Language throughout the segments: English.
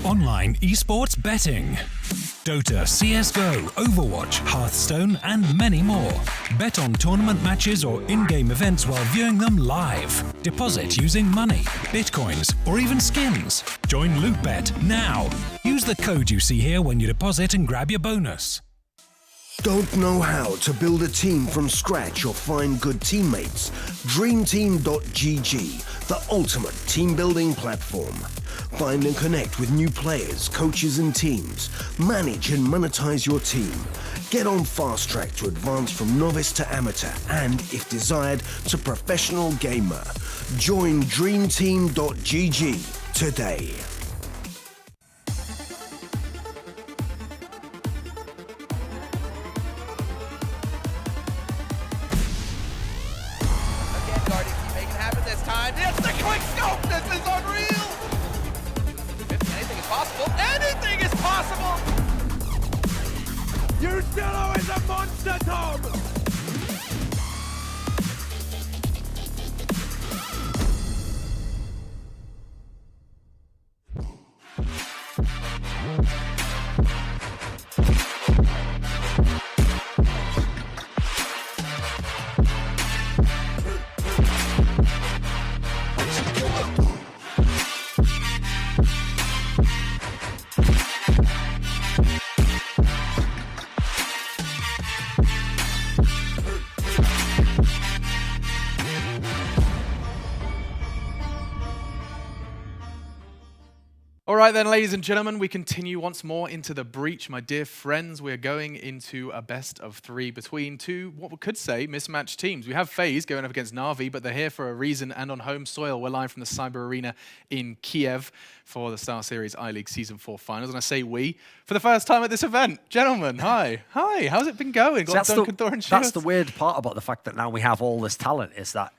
online esports betting. Dota, CSGO, Overwatch, Hearthstone, and many more. Bet on tournament matches or in-game events while viewing them live. Deposit using money, bitcoins, or even skins. Join LootBet now. Use the code you see here when you deposit and grab your bonus. Don't know how to build a team from scratch or find good teammates? DreamTeam.gg, the ultimate team building platform. Find and connect with new players, coaches and teams. Manage and monetize your team. Get on fast track to advance from novice to amateur and, if desired, to professional gamer. Join DreamTeam.gg today. Yellow is a monster, Tom! All right then, ladies and gentlemen, we continue once more into the breach. My dear friends, we're going into a best of three between two, what we could say, mismatched teams. We have FaZe going up against Na'Vi, but they're here for a reason and on home soil. We're live from the Cyber Arena in Kiev for the StarSeries I-League Season 4 Finals. And I say we, for the first time at this event. Gentlemen, hi. Hi, how's it been going? That's the weird part about the fact that now we have all this talent, is that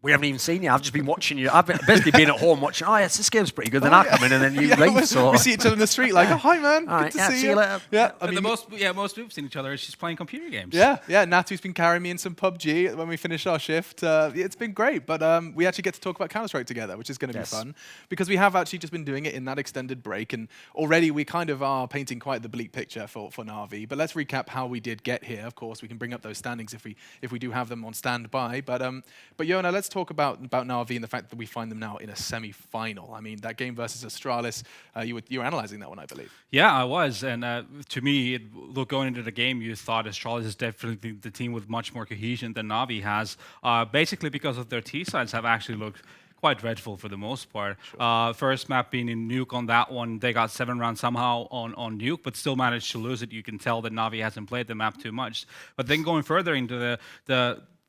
we haven't even seen you. I've just been watching you. I've basically been at home watching, oh, yes, this game's pretty good. Then I come in and then you leave. So we see each other in the street like, oh, hi, man. All Good right, to yeah, see you later. Yeah, I mean, the most we've seen each other is just playing computer games. Yeah, Natu's been carrying me in some PUBG when we finished our shift. It's been great, but we actually get to talk about Counter-Strike together, which is going to be fun, because we have actually just been doing it in that extended break, and already we kind of are painting quite the bleak picture for Na'Vi. But let's recap how we did get here. Of course, we can bring up those standings if we do have them on standby. But Yona, let's talk about Na'Vi and the fact that we find them now in a semi-final. I mean, that game versus Astralis, you were analyzing that one, I believe. Yeah, I was, and to me, going into the game, you thought Astralis is definitely the team with much more cohesion than Na'Vi has, basically because of their T-sides have actually looked quite dreadful for the most part. Sure. First map being in Nuke on that one, they got 7 rounds somehow on Nuke, but still managed to lose it. You can tell that Na'Vi hasn't played the map too much. But then going further into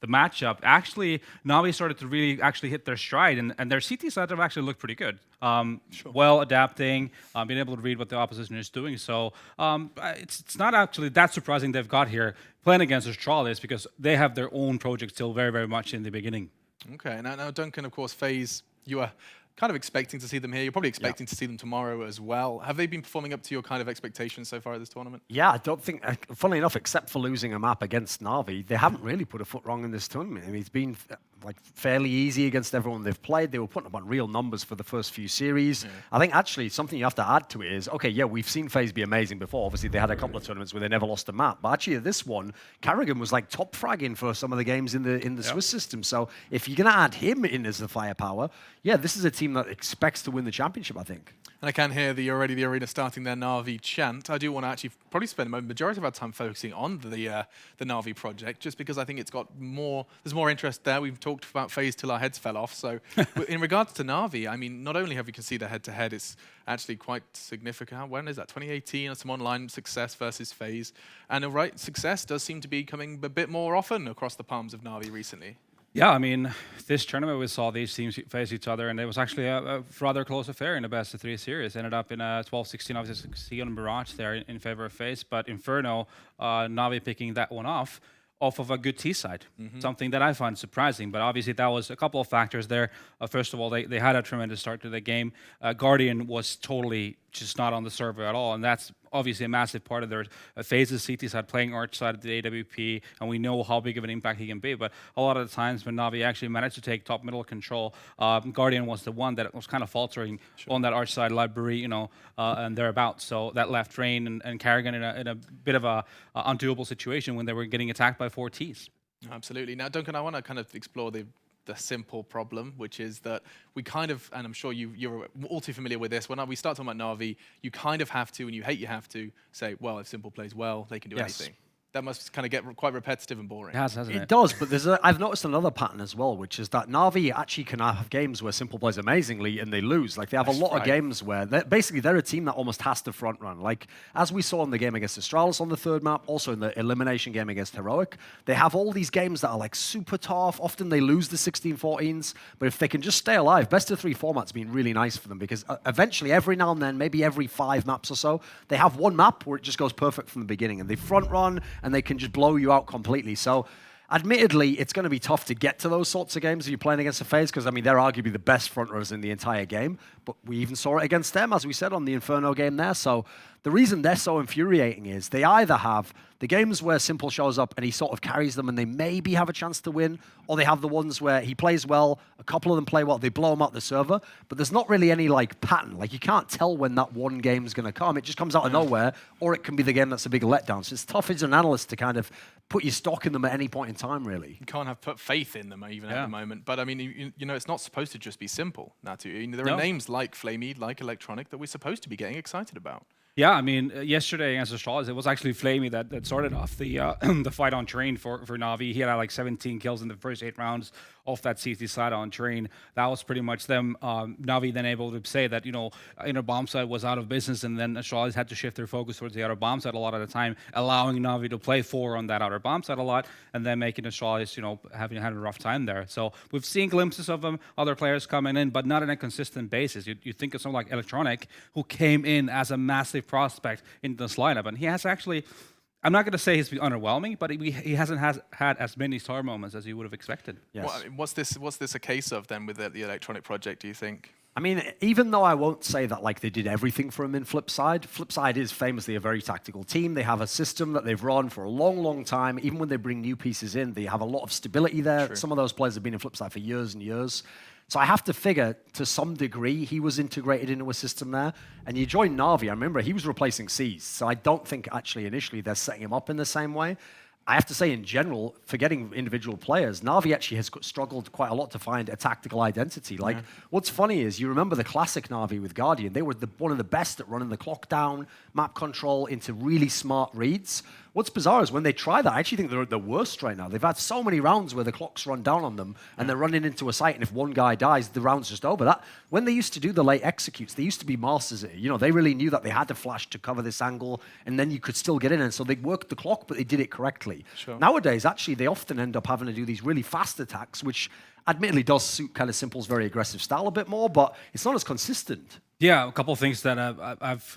the matchup, actually, Na'Vi started to really actually hit their stride, and their CT side have actually looked pretty good. Sure. Well adapting, being able to read what the opposition is doing. So it's not actually that surprising they've got here playing against Astralis, because they have their own project still very, very much in the beginning. Okay, now Duncan, of course, FaZe, you are kind of expecting to see them here. You're probably expecting to see them tomorrow as well. Have they been performing up to your kind of expectations so far at this tournament? Yeah, I don't think, funnily enough, except for losing a map against Na'Vi, they haven't really put a foot wrong in this tournament. I mean, it's been like fairly easy against everyone they've played. They were putting up on real numbers for the first few series. Yeah. I think actually something you have to add to it is, okay, yeah, we've seen FaZe be amazing before. Obviously, they had a couple of tournaments where they never lost a map. But actually, this one, Carrigan was like top fragging for some of the games in the Swiss system. So if you're going to add him in as the firepower, yeah, this is a team that expects to win the championship, I think. And I can hear the arena starting their Na'Vi chant. I do want to actually probably spend the majority of our time focusing on the Na'Vi project, just because I think it's got more. There's more interest there. We've talked about FaZe till our heads fell off. So in regards to Na'Vi, I mean, not only have you can see the head-to-head, it's actually quite significant. When is that? 2018, some online success versus FaZe, and success does seem to be coming a bit more often across the palms of Na'Vi recently. Yeah, I mean, this tournament we saw these teams face each other, and it was actually a rather close affair in the best of 3 series. Ended up in a 12-16, obviously, Sion and Barrage there in favor of FaZe, but Inferno, Na'Vi picking that one off of a good T-side, something that I find surprising. But obviously, that was a couple of factors there. First of all, they had a tremendous start to the game. Guardian was totally just not on the server at all, and that's obviously a massive part of their FaZe's CT side, playing Arch side of the AWP, and we know how big of an impact he can be. But a lot of the times when Na'Vi actually managed to take top middle control, Guardian was the one that was kind of faltering on that Arch side library, and thereabouts. So that left Rain and Karrigan in a bit of a undoable situation when they were getting attacked by 4 Ts. Absolutely. Now, Duncan, I want to kind of explore the simple problem, which is that we kind of, and I'm sure you're all too familiar with this, when we start talking about Na'Vi, you kind of have to, and you hate you have to, say, well, if Simple plays well, they can do anything. That must kind of get quite repetitive and boring. It has, hasn't it? It does, but I've noticed another pattern as well, which is that Na'Vi actually can have games where Simple plays amazingly and they lose. Like, they have a lot of games where they're a team that almost has to front run. Like, as we saw in the game against Astralis on the 3rd map, also in the elimination game against Heroic, they have all these games that are like super tough. Often they lose the 16-14s, but if they can just stay alive, best of 3 format's been really nice for them, because eventually, every now and then, maybe every 5 maps or so, they have one map where it just goes perfect from the beginning, and they front run and they can just blow you out completely. So admittedly, it's going to be tough to get to those sorts of games if you're playing against a FaZe, because, I mean, they're arguably the best front runners in the entire game, but we even saw it against them, as we said, on the Inferno game there. So the reason they're so infuriating is they either have the games where Simple shows up and he sort of carries them and they maybe have a chance to win, or they have the ones where he plays well, a couple of them play well, they blow him out the server, but there's not really any like pattern. Like, you can't tell when that one game's going to come. It just comes out of nowhere, or it can be the game that's a big letdown. So it's tough as an analyst to kind of put your stock in them at any point in time, really. You can't have put faith in them even at the moment. But I mean, you know, it's not supposed to just be Simple, Natu. There are names like Flamey, like Electronic, that we're supposed to be getting excited about. Yeah, I mean, yesterday against Astralis, it was actually Flamey that started off the the fight on Train for Na'Vi. He had like 17 kills in the first 8 rounds off that CT side on Train. That was pretty much them. Na'Vi then able to say that, inner bomb side was out of business, and then Astralis had to shift their focus towards the outer bomb side a lot of the time, allowing Na'Vi to play 4 on that outer bomb side a lot, and then making Astralis, having had a rough time there. So we've seen glimpses of them, other players coming in, but not on a consistent basis. You think of someone like Electronic, who came in as a massive prospect into this lineup, and he has actually, I'm not going to say he's been underwhelming, but he hasn't had as many star moments as you would have expected. Yes. Well, I mean, what's this a case of then with the Electronic project, do you think? I mean, even though I won't say that like they did everything for him in Flipside, Flipside is famously a very tactical team. They have a system that they've run for a long, long time. Even when they bring new pieces in, they have a lot of stability there. True. Some of those players have been in Flipside for years and years. So I have to figure, to some degree, he was integrated into a system there. And you join Na'Vi, I remember he was replacing C's. So I don't think actually initially they're setting him up in the same way. I have to say, in general, forgetting individual players, Na'Vi actually has struggled quite a lot to find a tactical identity. Like, what's funny is, you remember the classic Na'Vi with Guardian. They were one of the best at running the clock down, map control into really smart reads. What's bizarre is when they try that, I actually think they're the worst right now. They've had so many rounds where the clocks run down on them, and they're running into a site, and if one guy dies, the round's just over. When they used to do the late executes, they used to be masters at it. They really knew that they had to flash to cover this angle, and then you could still get in, and so they worked the clock, but they did it correctly. Sure. Nowadays, actually, they often end up having to do these really fast attacks, which admittedly does suit kind of Simple's very aggressive style a bit more, but it's not as consistent. Yeah, a couple of things that I've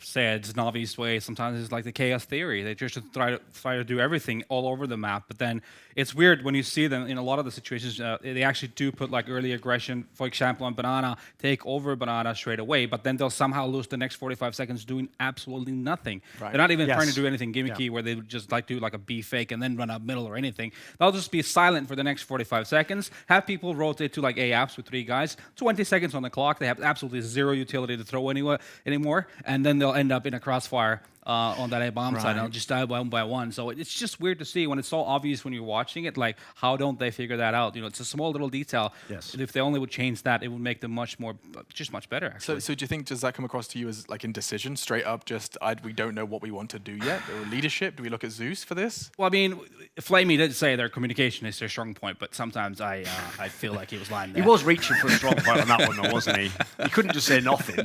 said Na'Vi's way sometimes is like the chaos theory. They just try to do everything all over the map, but then it's weird when you see them in a lot of the situations. They actually do put like early aggression, for example, on Banana, take over Banana straight away, but then they'll somehow lose the next 45 seconds doing absolutely nothing. Right. They're not even trying to do anything gimmicky where they would just like do like a B fake and then run up middle or anything. They'll just be silent for the next 45 seconds, have people rotate to like A apps with 3 guys, 20 seconds on the clock. They have absolutely zero utility to throw anymore, and then they'll end up in a crossfire on that A bomb side, and they'll just die one by one. So it's just weird to see when it's so obvious when you're watching it. Like, how don't they figure that out? It's a small little detail. Yes. If they only would change that, it would make them much better. Actually. So do you think, does that come across to you as like indecision, straight up? Just we don't know what we want to do yet. Or leadership? Do we look at Zeus for this? Well, I mean, Flamey did say their communication is their strong point, but sometimes I feel like he was lying there. He was reaching for a strong point on that one, though, wasn't he? He couldn't just say nothing.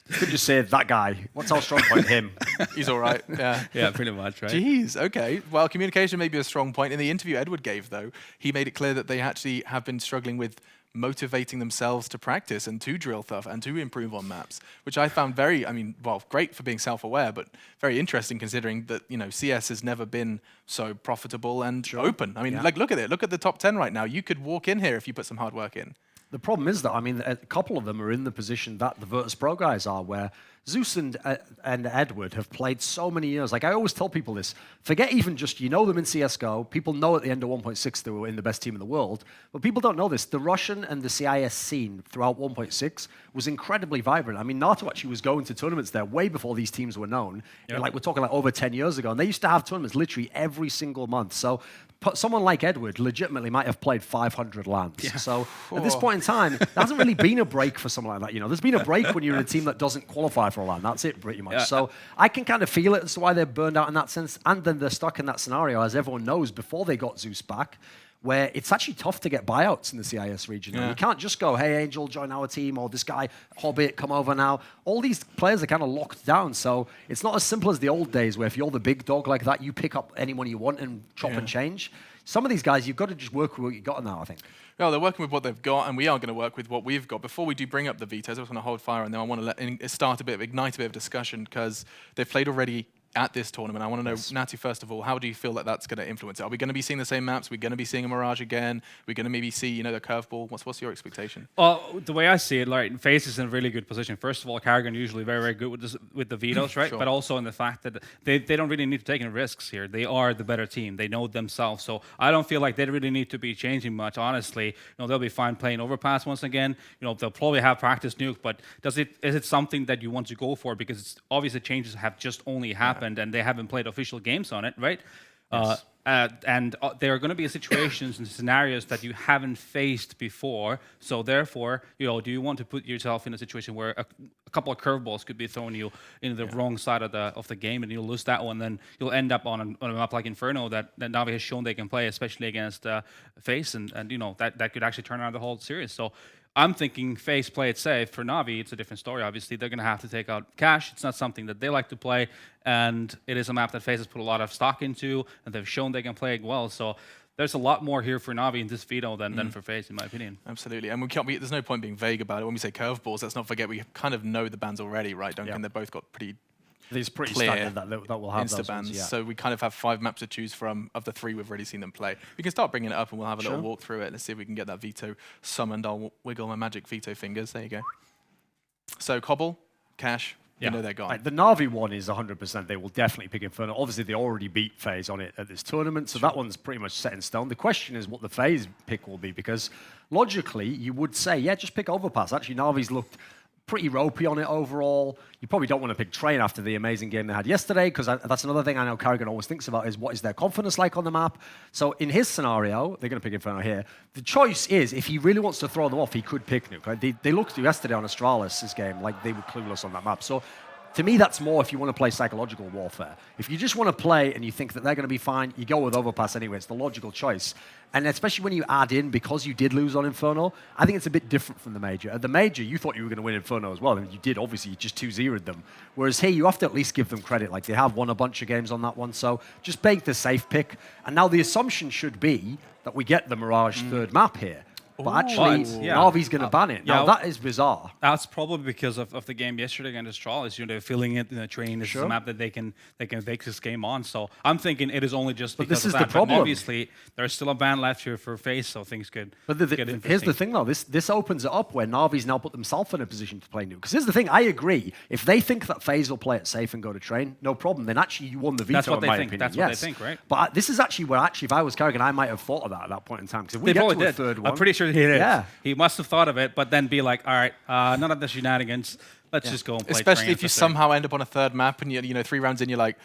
He could just say, that guy. What's our strong point? Him. He's all right. Yeah. Yeah, pretty much, right? Jeez, okay. Well, communication may be a strong point. In the interview Edward gave, though, he made it clear that they actually have been struggling with motivating themselves to practice and to drill stuff and to improve on maps, which I found great for being self-aware, but very interesting considering that, CS has never been so profitable and open. I mean, look at it. Look at the top 10 right now. You could walk in here if you put some hard work in. The problem is that, I mean, a couple of them are in the position that the Virtus Pro guys are, where Zeus and Edward have played so many years. Like, I always tell people this, forget even just, you know them in CSGO, people know at the end of 1.6 they were in the best team in the world, but people don't know this. The Russian and the CIS scene throughout 1.6 was incredibly vibrant. I mean, Nato actually was going to tournaments there way before these teams were known. Yep. Like, we're talking like over 10 years ago, and they used to have tournaments literally every single month. So someone like Edward legitimately might have played 500 LANs. Yeah. So at this point in time, there hasn't really been a break for someone like that. You know, there's been a break when you're in a team that doesn't qualify for a LAN. That's it, pretty much. Yeah. So I can kind of feel it as to why they're burned out in that sense. And then they're stuck in that scenario, as everyone knows, before they got Zeus back, where it's actually tough to get buyouts in the CIS region. Yeah. You can't just go, hey, Angel, join our team, or this guy, Hobbit, come over now. All these players are kind of locked down, so it's not as simple as the old days, where if you're the big dog like that, you pick up anyone you want and chop and change. Some of these guys, you've got to just work with what you've got now, I think. Well, they're working with what they've got, and we are going to work with what we've got. Before we do bring up the vetoes, I just want to hold fire, and then I want to ignite a bit of discussion, because they've played already at this tournament. I want to know, Natu, first of all, how do you feel that that's going to influence it? Are we going to be seeing the same maps? Are we going to be seeing a Mirage again? Are we going to maybe see, you know, the curveball? What's your expectation? Well, the way I see it, like, FaZe is in a really good position. First of all, Karrigan usually very, very good with the vetoes, right? Sure. But also in the fact that they don't really need to take any risks here. They are the better team. They know themselves. So I don't feel like they really need to be changing much, honestly. You know, they'll be fine playing Overpass once again. You know, they'll probably have practice nuke, but is it something that you want to go for? Because it's obviously changes have just only happened, and they haven't played official games on it, right? Yes. And there are going to be situations and scenarios that you haven't faced before. So therefore, you know, do you want to put yourself in a situation where a couple of curveballs could be thrown you into the wrong side of the game, and you'll lose that one? Then you'll end up on a map like Inferno that Navi has shown they can play, especially against FaZe, and you know that could actually turn around the whole series. So I'm thinking FaZe play it safe. For Navi, it's a different story. Obviously, they're going to have to take out cash. It's not something that they like to play, and it is a map that FaZe has put a lot of stock into, and they've shown they can play it well. So there's a lot more here for Navi in this veto than for FaZe, in my opinion. Absolutely, and there's no point being vague about it. When we say curveballs, let's not forget we kind of know the bans already, right, Duncan? They've both got pretty pretty clear standard that will have those bans. ones, So we kind of have 5 maps to choose from. Of the 3 we've already seen them play. We can start bringing it up, and we'll have a little walk through it. Let's see if we can get that veto summoned. I'll wiggle my magic veto fingers. There you go. So Cobble, Cash, you know they're gone. Right, the Navi one is 100%. They will definitely pick Inferno. Obviously, they already beat FaZe on it at this tournament, so that one's pretty much set in stone. The question is what the FaZe pick will be, because logically, you would say, yeah, just pick Overpass. Actually, Navi's looked pretty ropey on it overall. You probably don't want to pick Train after the amazing game they had yesterday, because that's another thing I know Karrigan always thinks about, is what is their confidence like on the map. So in his scenario, they're going to pick Inferno here. The choice is, if he really wants to throw them off, he could pick Nuke. Right? They looked yesterday on Astralis' game like they were clueless on that map. So to me, that's more if you want to play psychological warfare. If you just want to play and you think that they're going to be fine, you go with Overpass anyway. It's the logical choice. And especially when you add in, because you did lose on Inferno, I think it's a bit different from the Major. At the Major, you thought you were going to win Inferno as well, and you did, obviously. You just 2-0'd them. Whereas here, you have to at least give them credit. Like, they have won a bunch of games on that one, so just bank the safe pick. And now the assumption should be that we get the Mirage third map here. But actually, Navi's going to ban it. Now, that is bizarre. That's probably because of the game yesterday against Astralis. You know, they're feeling it in the Train. This is a map that they can take this game on. So I'm thinking it is only just because of that. But this is the problem. But obviously, there's still a ban left here for FaZe, so things could get interesting. Here's the thing, though. This opens it up where Navi's now put themselves in a position to play Nuke. Because here's the thing. I agree. If they think that FaZe will play it safe and go to Train, no problem. Then actually, you won the veto, That's what in they my think. opinion. That's what they think, right? But this is actually where, if I was Karrigan, I might have thought of that at that point in time. Because if we get to a third one, I'm pretty sure he did. Yeah. He must have thought of it, but then be like, all right, none of the shenanigans. Let's just go and play. Especially if you somehow end up on a third map and you know 3 rounds in, you're like,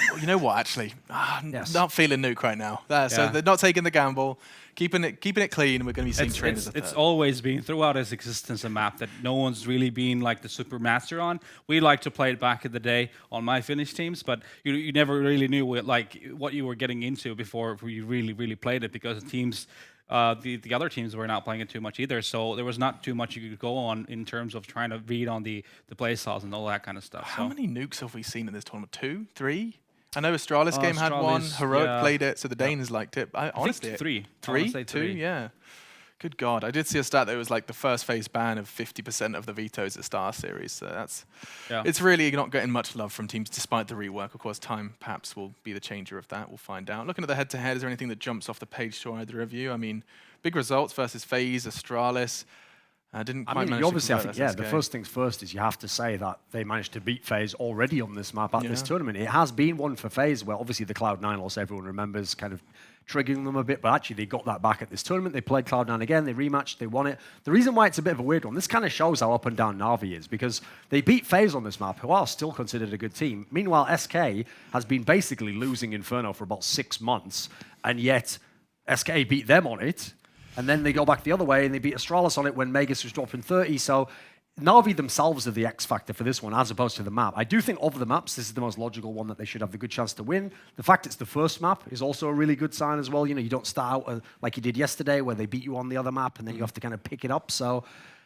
well, you know what? Actually, not feeling Nuke right now. So they're not taking the gamble, keeping it clean. We're going to be seeing Train as a third. It's always been throughout its existence a map that no one's really been like the super master on. We like to play it back in the day on my Finnish teams, but you never really knew what you were getting into before you really played it, because the teams. The other teams were not playing it too much either, so there was not too much you could go on in terms of trying to read on the play styles and all that kind of stuff. How many nukes have we seen in this tournament? 2, 3? I know Astralis game had one. Heroic played it, so the Danes liked it. Honestly, 3. 3? 2? Yeah. Good God. I did see a stat that it was like the first FaZe ban of 50% of the vetoes at StarSeries. So it's really not getting much love from teams despite the rework. Of course, time perhaps will be the changer of that. We'll find out. Looking at the head-to-head, is there anything that jumps off the page to either of you? I mean, big results versus FaZe, Astralis. I didn't quite I mean, manage obviously, to I think, convert the SSK. first things first is you have to say that they managed to beat FaZe already on this map at this tournament. It has been one for FaZe where obviously the Cloud9 loss, everyone remembers, kind of triggering them a bit, but actually they got that back at this tournament. They played Cloud9 again, they rematched, they won it. The reason why it's a bit of a weird one, this kind of shows how up and down Na'Vi is, because they beat FaZe on this map, who are still considered a good team. Meanwhile, SK has been basically losing Inferno for about 6 months, and yet SK beat them on it. And then they go back the other way and they beat Astralis on it when Magus was dropping 30. So Na'Vi themselves are the X factor for this one as opposed to the map. I do think of the maps, this is the most logical one that they should have the good chance to win. The fact it's the first map is also a really good sign as well. You know, you don't start out like you did yesterday where they beat you on the other map and then you have to kind of pick it up. So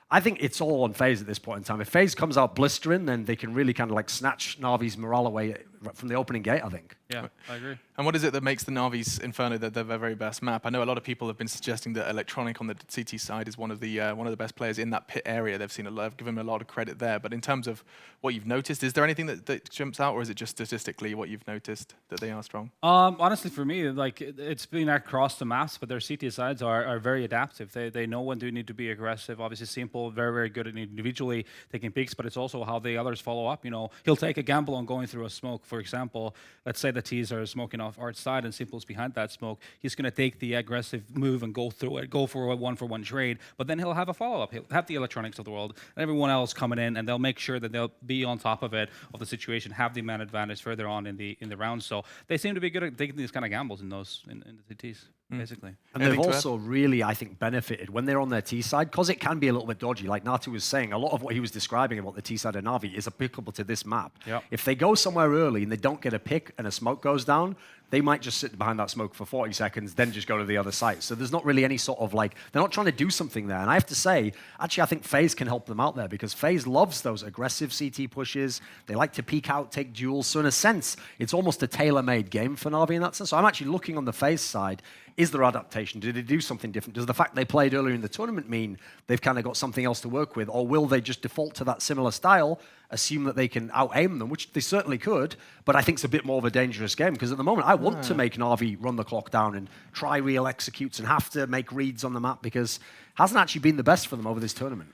I think it's all on FaZe at this point in time. If FaZe comes out blistering, then they can really kind of like snatch Na'Vi's morale away from the opening gate, I think. Yeah, I agree. And what is it that makes the Na'Vi's Inferno their very best map? I know a lot of people have been suggesting that Electronic on the CT side is one of the best players in that pit area. They've seen given him a lot of credit there. But in terms of what you've noticed, is there anything that jumps out, or is it just statistically what you've noticed that they are strong? Honestly, for me, like it's been across the maps, but their CT sides are very adaptive. They know when they need to be aggressive. Obviously, Simple very good at individually taking peeks, but it's also how the others follow up. You know, he'll take a gamble on going through a smoke. For example, let's say the T's are smoking off Art's side and Simple's behind that smoke. He's going to take the aggressive move and go through it, go for a one-for-one trade, but then he'll have a follow-up. He'll have the Electronics of the world and everyone else coming in, and they'll make sure that they'll be on top of it, of the situation, have the man advantage further on in the round. So they seem to be good at taking these kind of gambles in the TTs, basically. And they've also really, I think, benefited when they're on their T side, because it can be a little bit dodgy. Like Natu was saying, a lot of what he was describing about the T side of Na'Vi is applicable to this map. Yep. If they go somewhere early and they don't get a pick and a smoke goes down, they might just sit behind that smoke for 40 seconds, then just go to the other site. So there's not really any sort of like, they're not trying to do something there. And I have to say, actually, I think FaZe can help them out there because FaZe loves those aggressive CT pushes. They like to peek out, take duels. So in a sense, it's almost a tailor-made game for Na'Vi in that sense. So I'm actually looking on the FaZe side. Is there adaptation? Did they do something different? Does the fact they played earlier in the tournament mean they've kind of got something else to work with? Or will they just default to that similar style, assume that they can out-aim them, which they certainly could, but I think it's a bit more of a dangerous game because at the moment I want to make Na'Vi run the clock down and try real executes and have to make reads on the map because it hasn't actually been the best for them over this tournament.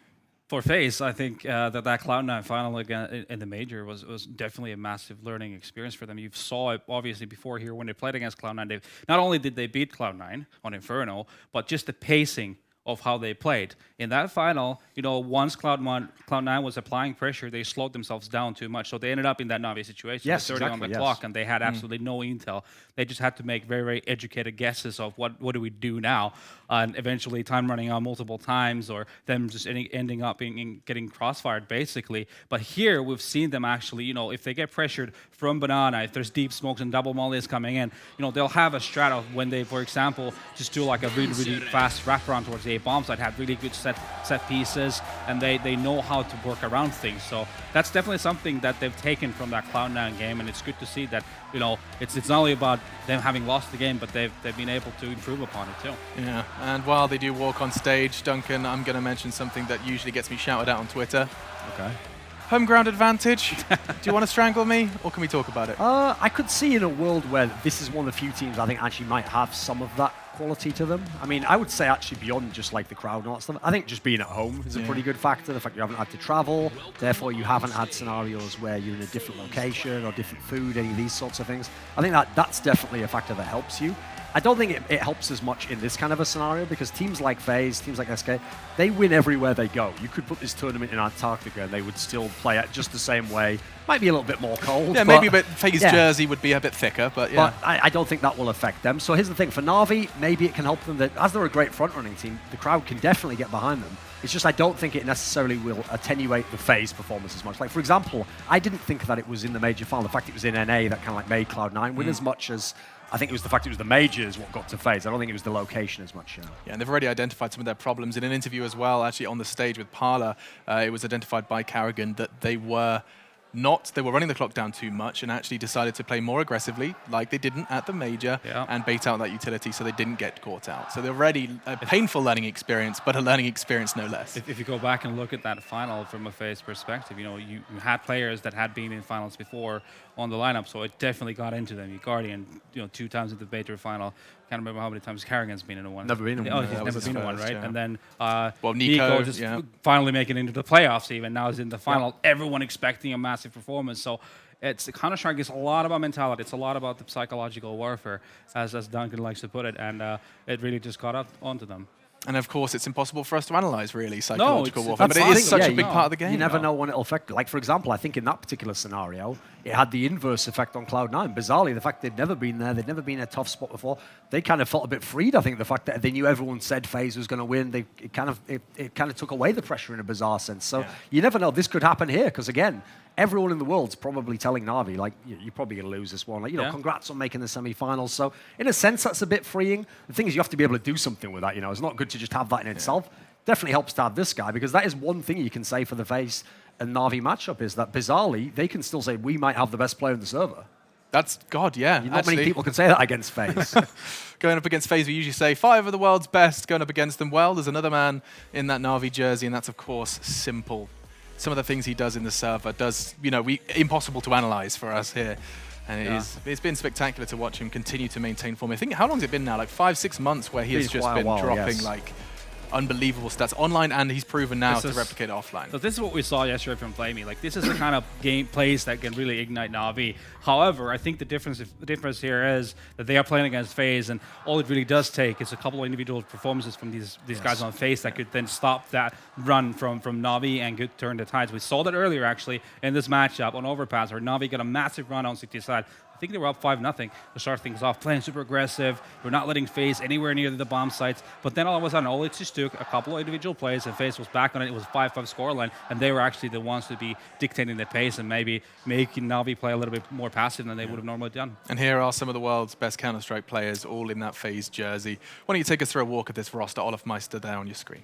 For FaZe, I think that Cloud9 final again in the major was definitely a massive learning experience for them. You saw it obviously before here when they played against Cloud9. Not only did they beat Cloud9 on Inferno, but just the pacing of how they played. In that final, you know, once Cloud9 was applying pressure, they slowed themselves down too much. So they ended up in that Na'Vi situation. Yes, 30 exactly, on the clock, and they had absolutely no intel. They just had to make very educated guesses of what do we do now, and eventually time running out multiple times, or them just ending up getting crossfired basically. But here we've seen them actually, you know, if they get pressured from Banana, if there's deep smokes and double mollies coming in, you know, they'll have a strat of when they, for example, just do like a really fast wraparound towards the A bombs that have really good set pieces, and they know how to work around things. So that's definitely something that they've taken from that Cloud9 game, and it's good to see that, you know, it's not only about them having lost the game, but they've been able to improve upon it too. Yeah, and while they do walk on stage, Duncan, I'm going to mention something that usually gets me shouted out on Twitter. Okay. Home ground advantage. Do you want to strangle me, or can we talk about it? I could see in a world where this is one of the few teams I think actually might have some of that quality to them. I mean, I would say actually beyond just like the crowd and all that stuff, I think just being at home is a pretty good factor. The fact you haven't had to travel, therefore you haven't had scenarios where you're in a different location or different food, any of these sorts of things. I think that's definitely a factor that helps you. I don't think it helps as much in this kind of a scenario because teams like FaZe, teams like SK, they win everywhere they go. You could put this tournament in Antarctica and they would still play it just the same way. Might be a little bit more cold. Yeah, maybe a bit FaZe jersey would be a bit thicker, but yeah. But I don't think that will affect them. So here's the thing. For Na'Vi, maybe it can help them that as they're a great front-running team, the crowd can definitely get behind them. It's just I don't think it necessarily will attenuate the FaZe performance as much. Like, for example, I didn't think that it was in the major final. The fact it was in NA that kind of like made Cloud9 win as much as I think it was the fact it was the majors what got to FaZe. I don't think it was the location as much. Yeah, and they've already identified some of their problems. In an interview as well, actually on the stage with Parla, it was identified by Carrigan that they were running the clock down too much and actually decided to play more aggressively, like they didn't at the major, and bait out that utility so they didn't get caught out. So they're already a painful learning experience, but a learning experience no less. If you go back and look at that final from a FaZe perspective, you know, you had players that had been in finals before on the lineup, so it definitely got into them. Guardian, you know, 2 times in the major final, can't remember how many times Carrigan's been in a one. Never been in one. Oh, he's That never was been in his one, first, right? yeah. And then Well, Nico, just yeah. finally making it into the playoffs even. Now he's in the final. Everyone expecting a massive performance. So Counter-Strike is a lot about mentality. It's a lot about the psychological warfare, as Duncan likes to put it. And it really just got up onto them. And of course, it's impossible for us to analyze really psychological warfare, but That's it the is thing, such yeah, a big part of the game. You never know when it'll affect. Like, for example, I think in that particular scenario, it had the inverse effect on Cloud9. Bizarrely, the fact they'd never been there, they'd never been in a tough spot before, they kind of felt a bit freed. I think the fact that they knew everyone said FaZe was going to win, it kind of took away the pressure in a bizarre sense. So you never know. This could happen here because, again, everyone in the world's probably telling Na'Vi, like, you're probably going to lose this one. Like, congrats on making the semi-finals. So, in a sense, that's a bit freeing. The thing is, you have to be able to do something with that. It's not good to just have that in itself. Definitely helps to have this guy, because that is one thing you can say for the FaZe and Na'Vi matchup, is that, bizarrely, they can still say, we might have the best player in the server. That's, God, yeah. Not many people can say that against FaZe. Going up against FaZe, we usually say 5 of the world's best. Going up against them, well, there's another man in that Na'Vi jersey, and that's, of course, Simple. Some of the things he does in the server does, impossible to analyze for us here. And it's been spectacular to watch him continue to maintain form. I think, how long has it been now? Like 5-6 months where he has just been dropping like unbelievable stats online, and he's proven now to replicate offline. So this is what we saw yesterday from Flamey. Like, this is the kind of game plays that can really ignite Na'Vi. However, I think the difference here is that they are playing against FaZe, and all it really does take is a couple of individual performances from these guys on FaZe that could then stop that run from Na'Vi and could turn the tides. We saw that earlier, actually, in this matchup on Overpass, where Na'Vi got a massive run on CT side. I think they were up 5-0 to start things off, playing super aggressive. We're not letting FaZe anywhere near the bomb sites. But then all of a sudden, all it just took a couple of individual plays, and FaZe was back on it. It was a 5-5 scoreline, and they were actually the ones to be dictating the pace and maybe making Na'Vi play a little bit more passive than they would have normally done. And here are some of the world's best Counter-Strike players, all in that FaZe jersey. Why don't you take us through a walk of this roster, Olaf Meister, there on your screen?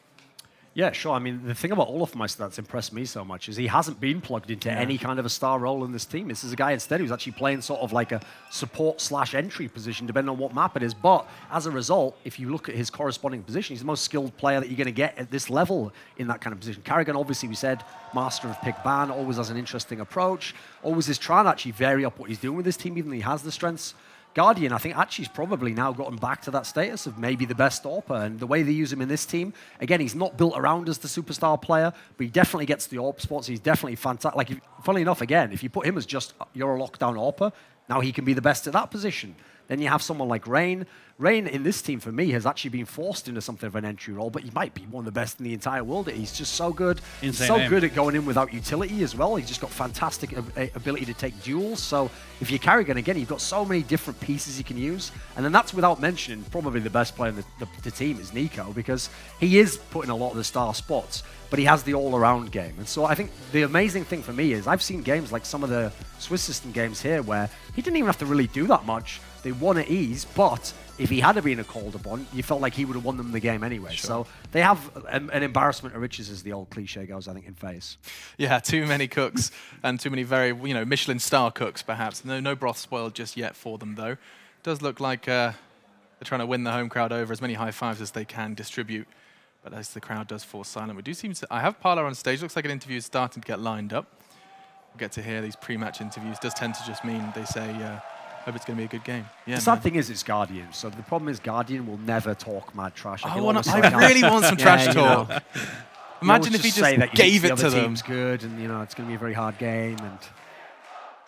Yeah, sure. I mean, the thing about Olaf Meister that's impressed me so much is he hasn't been plugged into any kind of a star role in this team. This is a guy instead who's actually playing sort of like a support/entry position, depending on what map it is. But as a result, if you look at his corresponding position, he's the most skilled player that you're going to get at this level in that kind of position. Carrigan, obviously, we said, master of pick ban, always has an interesting approach, always is trying to actually vary up what he's doing with his team, even though he has the strengths. Guardian, I think Archie's probably now gotten back to that status of maybe the best AWPer, and the way they use him in this team, again, he's not built around as the superstar player, but he definitely gets the AWP spots. He's definitely fantastic. Like, funnily enough, again, if you put him as just you're a lockdown AWPer, now he can be the best at that position. Then you have someone like Rain. Rain in this team, for me, has actually been forced into something of an entry role, but he might be one of the best in the entire world. He's just so good. He's so good at going in without utility as well. He's just got fantastic ability to take duels. So if you're Carrigan, again, you've got so many different pieces you can use. And then that's without mentioning probably the best player in the team is Nico, because he is putting a lot of the star spots, but he has the all-around game. And so I think the amazing thing for me is I've seen games like some of the Swiss system games here where he didn't even have to really do that much. They won at ease, but if he had been called upon, you felt like he would have won them the game anyway. Sure. So they have an embarrassment of riches, as the old cliche goes, I think, in FaZe. Yeah, too many cooks and too many very, Michelin star cooks, perhaps. No broth spoiled just yet for them, though. It does look like they're trying to win the home crowd over, as many high fives as they can distribute. But as the crowd does fall silent, we do seem to... I have Parla on stage. Looks like an interview is starting to get lined up. We'll get to hear these pre-match interviews. Does tend to just mean they say... hope it's going to be a good game. Yeah, the sad thing is, it's Guardian. So the problem is, Guardian will never talk mad trash. I really want some trash talk. Imagine if he just gave it to them. Team's good, and it's going to be a very hard game. And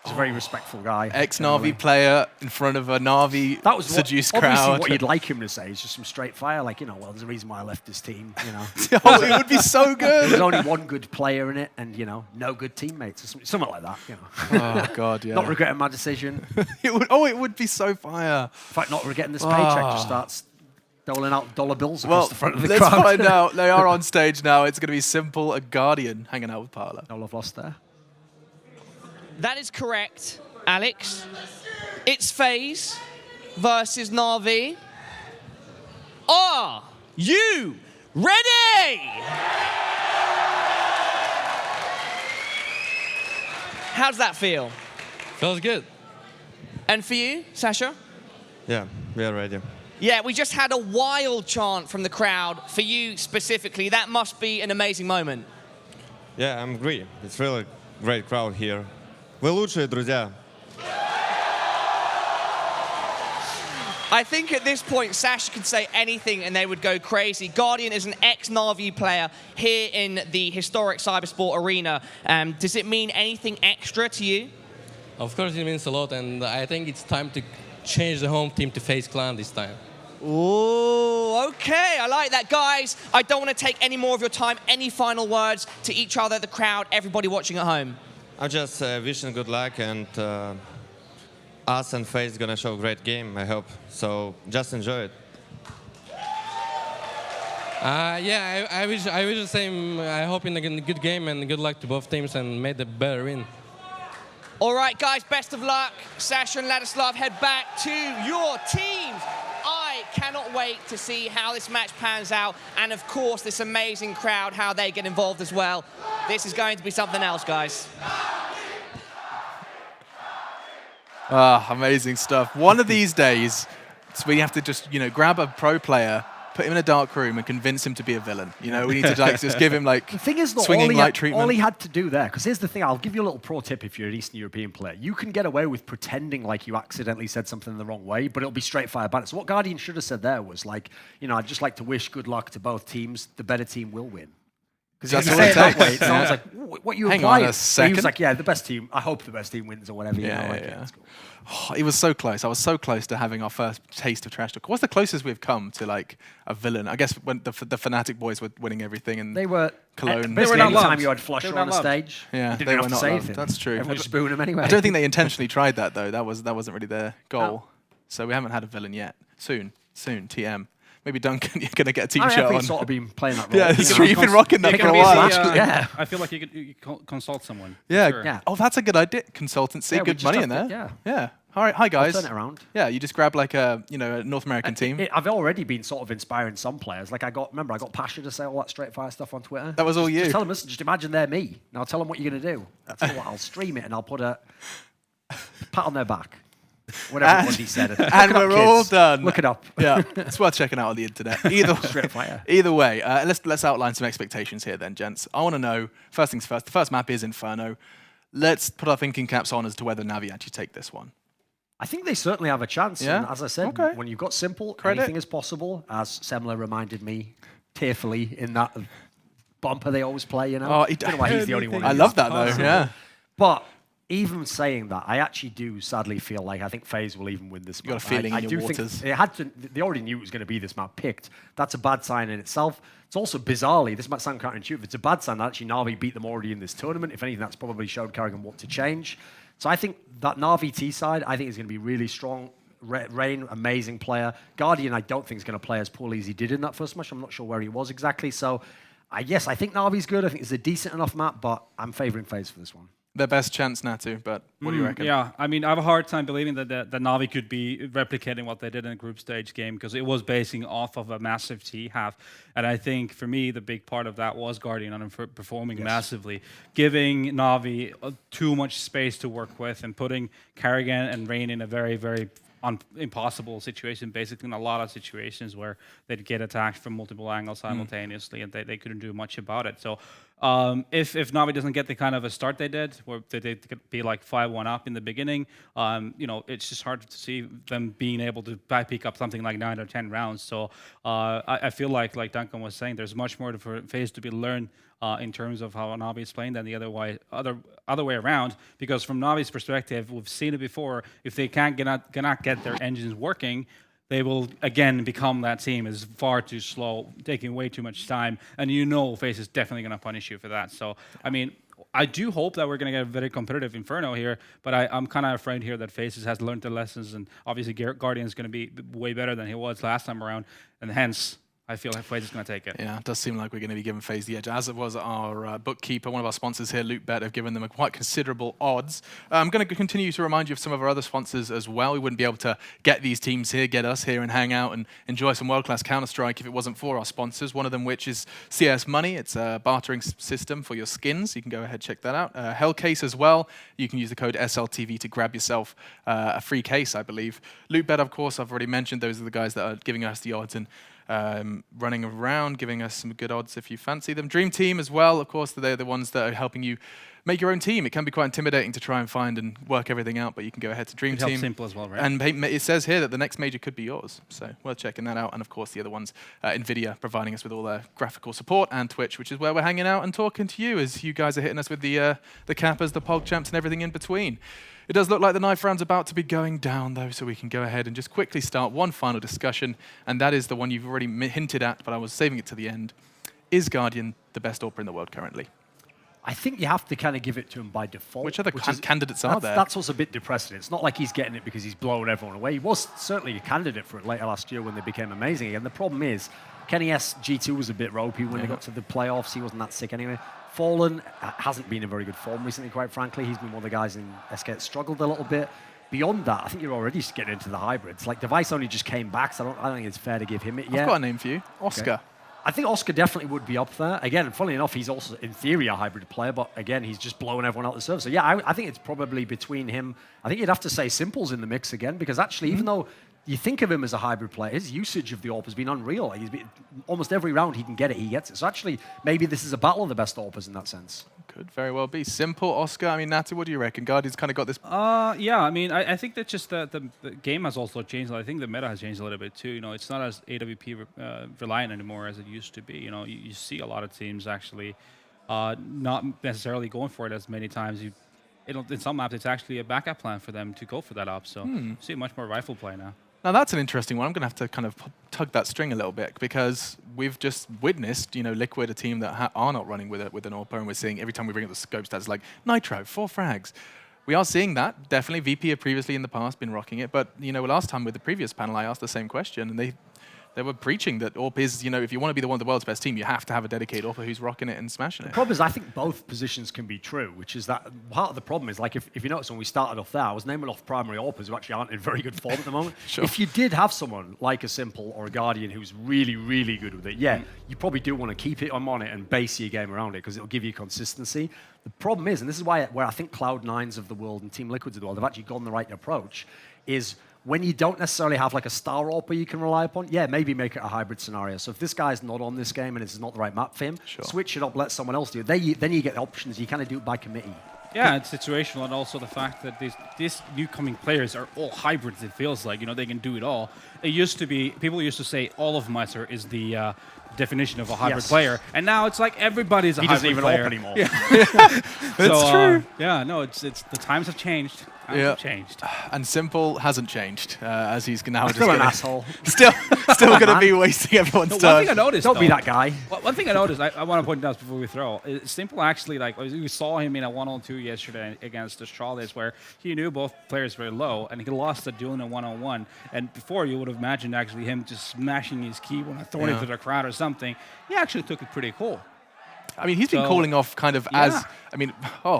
he's a very respectful guy. Ex-Na'Vi player in front of a Na'Vi seduced crowd. Obviously, what you'd like him to say is just some straight fire, like, well, there's a reason why I left this team. Oh, it would be so good. There's only one good player in it, and no good teammates, or something like that. Oh God, yeah. Not regretting my decision. It would be so fire. In fact, not regretting this paycheck. Just starts doling out dollar bills across the front of the crowd. Let's find out. They are on stage now. It's going to be Simple, a Guardian, hanging out with Parla. No love lost there. That is correct, Alex. It's FaZe versus Na'Vi. Are you ready? How does that feel? Feels good. And for you, Sasha? Yeah, we are ready. Yeah, we just had a wild chant from the crowd. For you specifically, that must be an amazing moment. Yeah, I'm agree. It's really great crowd here. Вы лучшие, друзья. I think at this point, Sasha could say anything and they would go crazy. Guardian is an ex-Na'Vi player here in the historic Cybersport arena. Does it mean anything extra to you? Of course it means a lot, and I think it's time to change the home team to FaZe Clan this time. Ooh, okay, I like that. Guys, I don't want to take any more of your time. Any final words to each other, the crowd, everybody watching at home? I'm just wishing good luck, and us and FaZe gonna show a great game, I hope. So just enjoy it. Yeah, I wish the same. I hope in a good game, and good luck to both teams, and may the better win. All right, guys, best of luck. Sasha and Ladislav, head back to your teams. I cannot wait to see how this match pans out, and of course, this amazing crowd, how they get involved as well. This is going to be something else, guys. Amazing stuff. One of these days, we have to just, grab a pro player, put him in a dark room, and convince him to be a villain. We need to just give him the thing is, swinging light treatment. All he had to do there, because here's the thing, I'll give you a little pro tip if you're an Eastern European player. You can get away with pretending like you accidentally said something the wrong way, but it'll be straight fire ban. So what Guardian should have said there was like, I'd just like to wish good luck to both teams. The better team will win. Because that's what it takes. Way, it sounds like, what you Hang implying? on a second. He was like, yeah, the best team. I hope the best team wins or whatever. Yeah. That's cool. Oh, it was so close. I was so close to having our first taste of trash talk. What's the closest we've come to like a villain? I guess when the Fnatic boys were winning everything, and they were Cologne. Basically, not any time loved. you had Flusher on a stage, yeah, you didn't they have were to not say loved. anything. That's true. Everyone just booing them anyway. I don't think they intentionally tried that though. That wasn't really their goal. So we haven't had a villain yet. Soon, TM. Maybe Duncan, you're going to get a team shot on. Sort of been playing that role. Yeah, it's true. You've been rocking that for a while. Yeah. I feel like you could consult someone. Yeah. Sure. Yeah. Oh, that's a good idea. Consultancy, good money in there. Yeah. All right. Hi, guys. I'll turn it around. Yeah, you just grab like a North American team. I've already been sort of inspiring some players. Like I got Pasha to say all that straight fire stuff on Twitter. That was all you. Just tell them, listen, just imagine they're me. Now tell them what you're going to do. I'll tell you what, I'll stream it and I'll put a pat on their back. Whatever Bundy said. And we're all done. Look it up. Yeah, it's worth checking out on the internet. Either way, let's outline some expectations here then, gents. I want to know, first things first, the first map is Inferno. Let's put our thinking caps on as to whether Navi actually take this one. I think they certainly have a chance. Yeah? And as I said, when you've got simple, anything is possible, as Semler reminded me tearfully in that bumper they always play, I don't know why he's the only one. I love that though, yeah. But even saying that, I actually do sadly feel like I think FaZe will even win this map. Got a feeling in your waters. They already knew it was going to be this map picked. That's a bad sign in itself. It's also bizarrely, this might sound counterintuitive, it's a bad sign that actually Na'Vi beat them already in this tournament. If anything, that's probably showed Carrigan what to change. So I think that Na'Vi T side, I think is going to be really strong. Rain, amazing player. Guardian, I don't think is going to play as poorly as he did in that first match. I'm not sure where he was exactly. So, yes, I think Na'Vi's good. I think it's a decent enough map, but I'm favouring FaZe for this one. Their best chance, Natu, but what do you reckon? Yeah, I mean, I have a hard time believing that Na'Vi could be replicating what they did in a group stage game because it was basing off of a massive T half. And I think, for me, the big part of that was Guardian underperforming massively, giving Na'Vi too much space to work with and putting Carrigan and Rain in a very, very impossible situation, basically in a lot of situations where they'd get attacked from multiple angles simultaneously and they couldn't do much about it. So if Na'Vi doesn't get the kind of a start they did, where they could be like 5-1 up in the beginning, it's just hard to see them being able to pick up something like 9 or 10 rounds. So I feel like Duncan was saying, there's much more for FaZe to be learned in terms of how Na'Vi is playing than the other way around. Because from Na'Vi's perspective, we've seen it before. If they cannot get their engines working, they will again become that team is far too slow, taking way too much time, and FaZe is definitely going to punish you for that. So I mean, I do hope that we're going to get a very competitive Inferno here, but I'm kind of afraid here that FaZe has learned the lessons, and obviously Guardian is going to be way better than he was last time around, and hence I feel like FaZe is going to take it. Yeah, it does seem like we're going to be giving FaZe the edge. As it was our bookkeeper, one of our sponsors here, LootBet, have given them a quite considerable odds. I'm going to continue to remind you of some of our other sponsors as well. We wouldn't be able to get these teams here, get us here and hang out and enjoy some world-class Counter-Strike if it wasn't for our sponsors, one of them which is CS Money. It's a bartering system for your skins. You can go ahead check that out. Hellcase as well. You can use the code SLTV to grab yourself a free case, I believe. LootBet, of course, I've already mentioned. Those are the guys that are giving us the odds and running around, giving us some good odds if you fancy them. Dream Team as well, of course, they're the ones that are helping you make your own team. It can be quite intimidating to try and find and work everything out, but you can go ahead to Dream It Team. helps Simple as well, right? And it says here that the next major could be yours, so worth checking that out. And of course, the other ones, NVIDIA providing us with all their graphical support, and Twitch, which is where we're hanging out and talking to you as you guys are hitting us with the Kappas, the PogChamps, and everything in between. It does look like the knife round's about to be going down, though, so we can go ahead and just quickly start one final discussion, and that is the one you've already hinted at, but I was saving it to the end. Is Guardian the best AWPer in the world currently? I think you have to kind of give it to him by default. Which other candidates are there? That's what's a bit depressing. It's not like he's getting it because he's blown everyone away. He was certainly a candidate for it later last year when they became amazing again. The problem is, Kenny S G2 was a bit ropey when they got to the playoffs. He wasn't that sick anyway. Fallen hasn't been in very good form recently, quite frankly. He's been one of the guys in SK that struggled a little bit. Beyond that, I think you're already getting into the hybrids. Like, Device only just came back, so I don't think it's fair to give him it yet. I've got a name for you. Oscar. Okay. I think Oscar definitely would be up there. Again, funnily enough, he's also, in theory, a hybrid player, but again, he's just blowing everyone out the server. So yeah, I think it's probably between him. I think you'd have to say Simple's in the mix again, because actually, even though you think of him as a hybrid player, his usage of the AWP has been unreal. Like, almost every round he can get it, he gets it. So actually, maybe this is a battle of the best AWPers in that sense. Could very well be. Simple, Oscar. I mean, Natu, what do you reckon? Guardian's kind of got this. Yeah, I mean, I think that just the game has also changed. I think the meta has changed a little bit too. You know, it's not as AWP reliant anymore as it used to be. You know, you see a lot of teams actually not necessarily going for it as many times. In some maps, it's actually a backup plan for them to go for that up. So you see much more rifle play now. Now that's an interesting one. I'm going to have to kind of tug that string a little bit, because we've just witnessed, you know, Liquid, a team that are not running with an AWPer, and we're seeing every time we bring up the scope stats like Nitro, 4 frags. We are seeing that. Definitely VP have previously in the past been rocking it, but you know, last time with the previous panel I asked the same question, and they were preaching that AWP is, you know, if you want to be the world's best team, you have to have a dedicated AWPer who's rocking it and smashing it. The problem is, I think both positions can be true, which is that part of the problem is, like, if you notice when we started off there, I was naming off primary AWPers who actually aren't in very good form at the moment. Sure. If you did have someone like a Simple or a Guardian who's really, really good with it, yeah, you probably do want to keep it on it and base your game around it, because it'll give you consistency. The problem is, and this is where I think Cloud9s of the world and Team Liquids of the world have actually gone the right approach, is when you don't necessarily have like a star AWPer you can rely upon, yeah, maybe make it a hybrid scenario. So if this guy's not on this game and it's not the right map for him, switch it up, let someone else do it. Then you get options. You kind of do it by committee. Yeah, it's situational, and also the fact that these new coming players are all hybrids. It feels like, you know, they can do it all. It used to be, people used to say all of Mitre is the definition of a hybrid player, and now it's like everybody's a hybrid player. He doesn't even AWP anymore. Yeah. It's true. Yeah, no, it's the times have changed. Have changed. And Simple hasn't changed, as he's now still an asshole. Still going to be wasting everyone's time. One thing I noticed, don't be that guy. One thing I noticed, I want to point out before we throw, is Simple actually, like, we saw him in a 1-on-2 yesterday against Astralis, where he knew both players very low, and he lost the duel in a 1-on-1. And before, you would have imagined actually him just smashing his keyboard and throwing it to the crowd or something. He actually took it pretty cool. I mean, he's been calling off kind of as, I mean,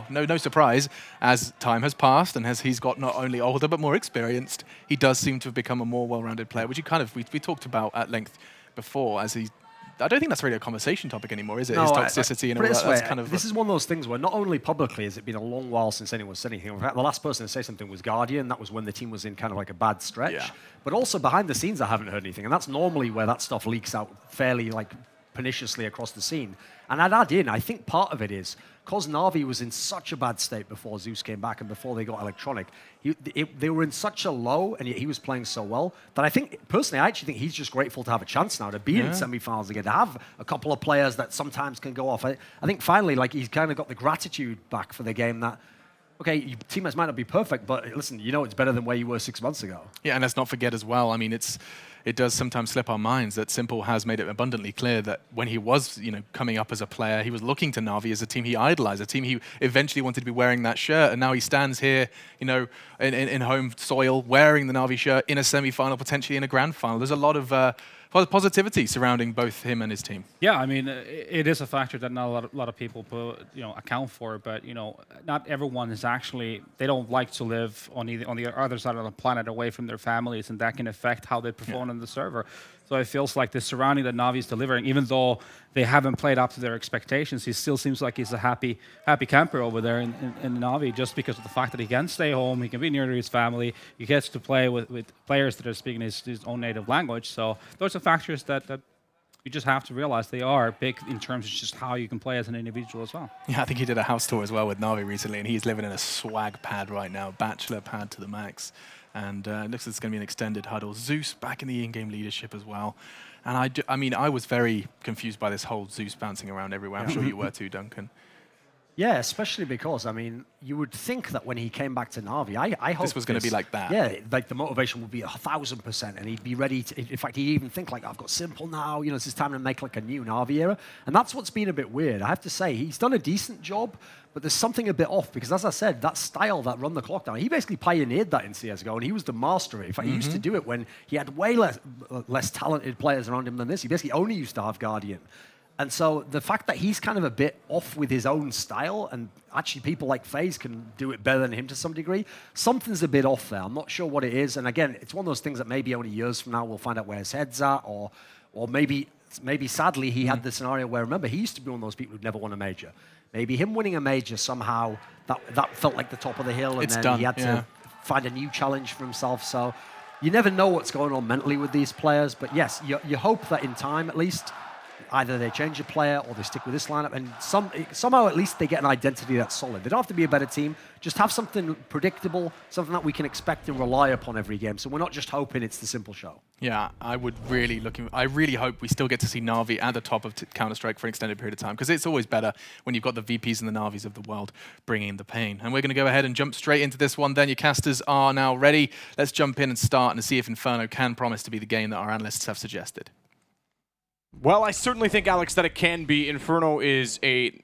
no surprise, as time has passed and as he's got not only older but more experienced, he does seem to have become a more well-rounded player, which we talked about at length before. As he, I don't think that's really a conversation topic anymore, is it? No, his toxicity and all that. That's kind of this is one of those things where not only publicly has it been a long while since anyone said anything. In fact, the last person to say something was Guardian. That was when the team was in kind of like a bad stretch. Yeah. But also behind the scenes, I haven't heard anything, and that's normally where that stuff leaks out fairly like perniciously across the scene. And I'd add in, I think part of it is because Na'Vi was in such a bad state before Zeus came back and before they got Electronic, they were in such a low, and yet he was playing so well that I think, personally, I actually think he's just grateful to have a chance now to be in semi-finals again, to have a couple of players that sometimes can go off. I think finally, like, he's kind of got the gratitude back for the game that, okay, your teammates might not be perfect, but listen, you know it's better than where you were 6 months ago. Yeah, and let's not forget as well, I mean, it does sometimes slip our minds that Simple has made it abundantly clear that when he was, you know, coming up as a player, he was looking to Na'Vi as a team he idolized, a team he eventually wanted to be wearing that shirt, and now he stands here, you know, in home soil, wearing the Na'Vi shirt in a semi-final, potentially in a grand final. There's a lot of positivity surrounding both him and his team. Yeah, I mean, it is a factor that not a lot of people account for, but, you know, not everyone is actually, they don't like to live on the other side of the planet away from their families, and that can affect how they perform on the server. So it feels like the surrounding that Na'Vi is delivering, even though they haven't played up to their expectations, he still seems like he's a happy camper over there in Na'Vi, just because of the fact that he can stay home, he can be near to his family, he gets to play with players that are speaking his own native language. So those are factors that you just have to realize they are big in terms of just how you can play as an individual as well. Yeah, I think he did a house tour as well with Na'Vi recently, and he's living in a swag pad right now, bachelor pad to the max. And it looks like it's going to be an extended huddle. Zeus back in the in-game leadership as well. And I mean, I was very confused by this whole Zeus bouncing around everywhere. I'm sure you were too, Duncan. Yeah, especially because, I mean, you would think that when he came back to Na'Vi, I hope this was going to be like that. Yeah, like the motivation would be 1,000%, and he'd be ready to, in fact, he'd even think like, I've got Simple now, you know, it's time to make like a new Na'Vi era. And that's what's been a bit weird. I have to say, he's done a decent job, but there's something a bit off, because as I said, that style, that run the clock down, he basically pioneered that in CSGO, and he was the master of it. In fact, he used to do it when he had way less talented players around him than this. He basically only used to have Guardian. And so the fact that he's kind of a bit off with his own style, and actually people like FaZe can do it better than him to some degree, something's a bit off there. I'm not sure what it is. And again, it's one of those things that maybe only years from now we'll find out where his head's at, or maybe sadly he had the scenario where, remember, he used to be one of those people who'd never won a major. Maybe him winning a major somehow, that felt like the top of the hill, and then he had to find a new challenge for himself. So you never know what's going on mentally with these players. But yes, you hope that in time at least, either they change a player or they stick with this lineup, and somehow at least they get an identity that's solid. They don't have to be a better team, just have something predictable, something that we can expect and rely upon every game, so we're not just hoping it's the simple show. Yeah, I really hope we still get to see Na'Vi at the top of Counter-Strike for an extended period of time, because it's always better when you've got the VPs and the Na'Vis of the world bringing the pain. And we're going to go ahead and jump straight into this one then. Your casters are now ready. Let's jump in and start and see if Inferno can promise to be the game that our analysts have suggested. Well, I certainly think, Alex, that it can be. Inferno is a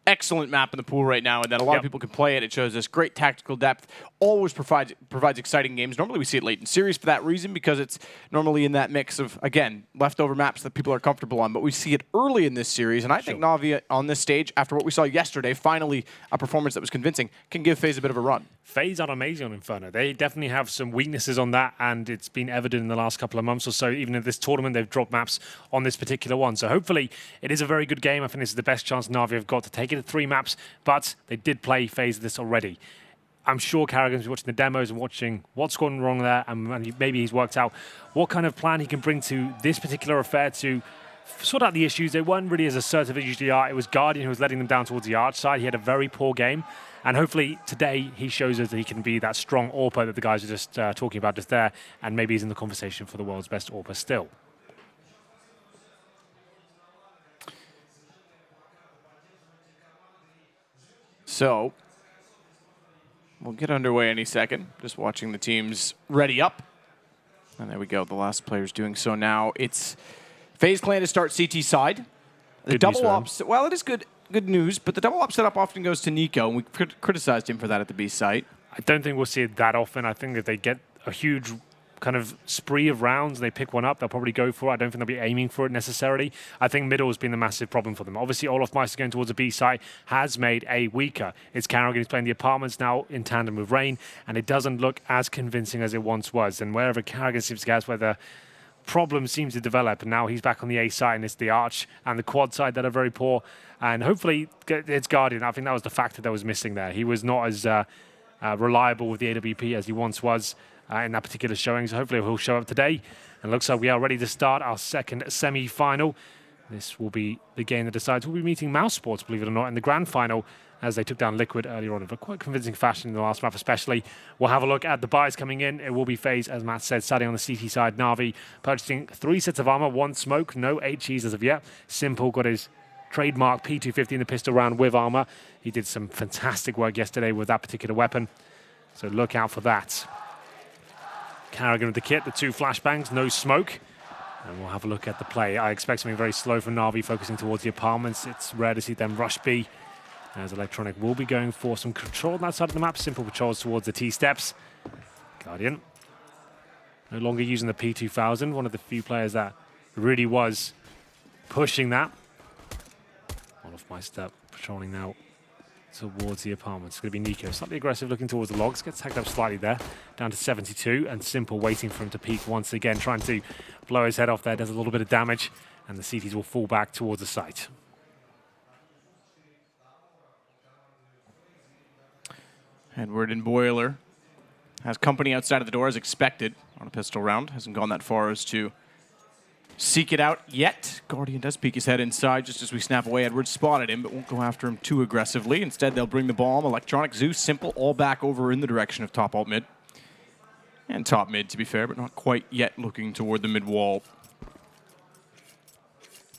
excellent map in the pool right now, and that a lot of people can play it. It shows us great tactical depth, always provides exciting games. Normally we see it late in series for that reason, because it's normally in that mix of, again, leftover maps that people are comfortable on. But we see it early in this series, and I think Na'Vi on this stage, after what we saw yesterday, finally a performance that was convincing, can give FaZe a bit of a run. FaZe are amazing on Inferno. They definitely have some weaknesses on that, and it's been evident in the last couple of months or so. Even in this tournament, they've dropped maps on this particular one. So hopefully it is a very good game. I think this is the best chance Na'Vi have got to take it to 3 maps, but they did play FaZe this already. I'm sure Carrigan's watching the demos and watching what's gone wrong there, and maybe he's worked out what kind of plan he can bring to this particular affair to sort out the issues. They weren't really as assertive as they usually are. It was Guardian who was letting them down towards the arch side. He had a very poor game. And hopefully today he shows us that he can be that strong AWPer that the guys are just talking about just there. And maybe he's in the conversation for the world's best AWPer still. So we'll get underway any second. Just watching the teams ready up. And there we go. The last player's doing so now. It's FaZe Clan to start CT side. The double ops, well, it is good news, but the double op setup often goes to Nico, and we criticized him for that at the B site. I don't think we'll see it that often. I think that they get a huge kind of spree of rounds, they pick one up, they'll probably go for it. I don't think they'll be aiming for it necessarily. I think middle has been the massive problem for them. Obviously, Olaf Meister going towards the B site has made A weaker. It's Carrigan who's playing the apartments now in tandem with Rain, and it doesn't look as convincing as it once was. And wherever Carrigan seems to go, that's where the problem seems to develop, and now he's back on the A side, and it's the Arch and the Quad side that are very poor, and hopefully it's Guardian. I think that was the factor that was missing there. He was not as reliable with the AWP as he once was in that particular showing, so hopefully he'll show up today, and looks like we are ready to start our second semi-final. This will be the game that decides. We'll be meeting Mouse Sports, believe it or not, in the grand final, as they took down Liquid earlier on in a quite convincing fashion in the last map especially. We'll have a look at the buys coming in. It will be FaZe, as Matt said, starting on the CT side. Na'Vi purchasing 3 sets of armor, 1 smoke, no HEs as of yet. Simple got his trademark P250 in the pistol round with armor. He did some fantastic work yesterday with that particular weapon, so look out for that. Carrigan with the kit, the 2 flashbangs, no smoke. And we'll have a look at the play. I expect something very slow from Na'Vi, focusing towards the apartments. It's rare to see them rush B, as Electronic will be going for some control on that side of the map. Simple patrols towards the T-steps. Guardian no longer using the P2000, one of the few players that really was pushing that. Olaf Meister patrolling now towards the apartments. It's going to be Nico, slightly aggressive, looking towards the logs. Gets tagged up slightly there, down to 72, and Simple waiting for him to peek once again, trying to blow his head off there. Does a little bit of damage, and the CTs will fall back towards the site. Edward and Boiler has company outside of the door as expected on a pistol round. Hasn't gone that far as to seek it out yet. Guardian does peek his head inside just as we snap away. Edwards spotted him, but won't go after him too aggressively. Instead, they'll bring the bomb. Electronic, Zeus, Simple, all back over in the direction of top alt mid. And top mid, to be fair, but not quite yet looking toward the mid wall.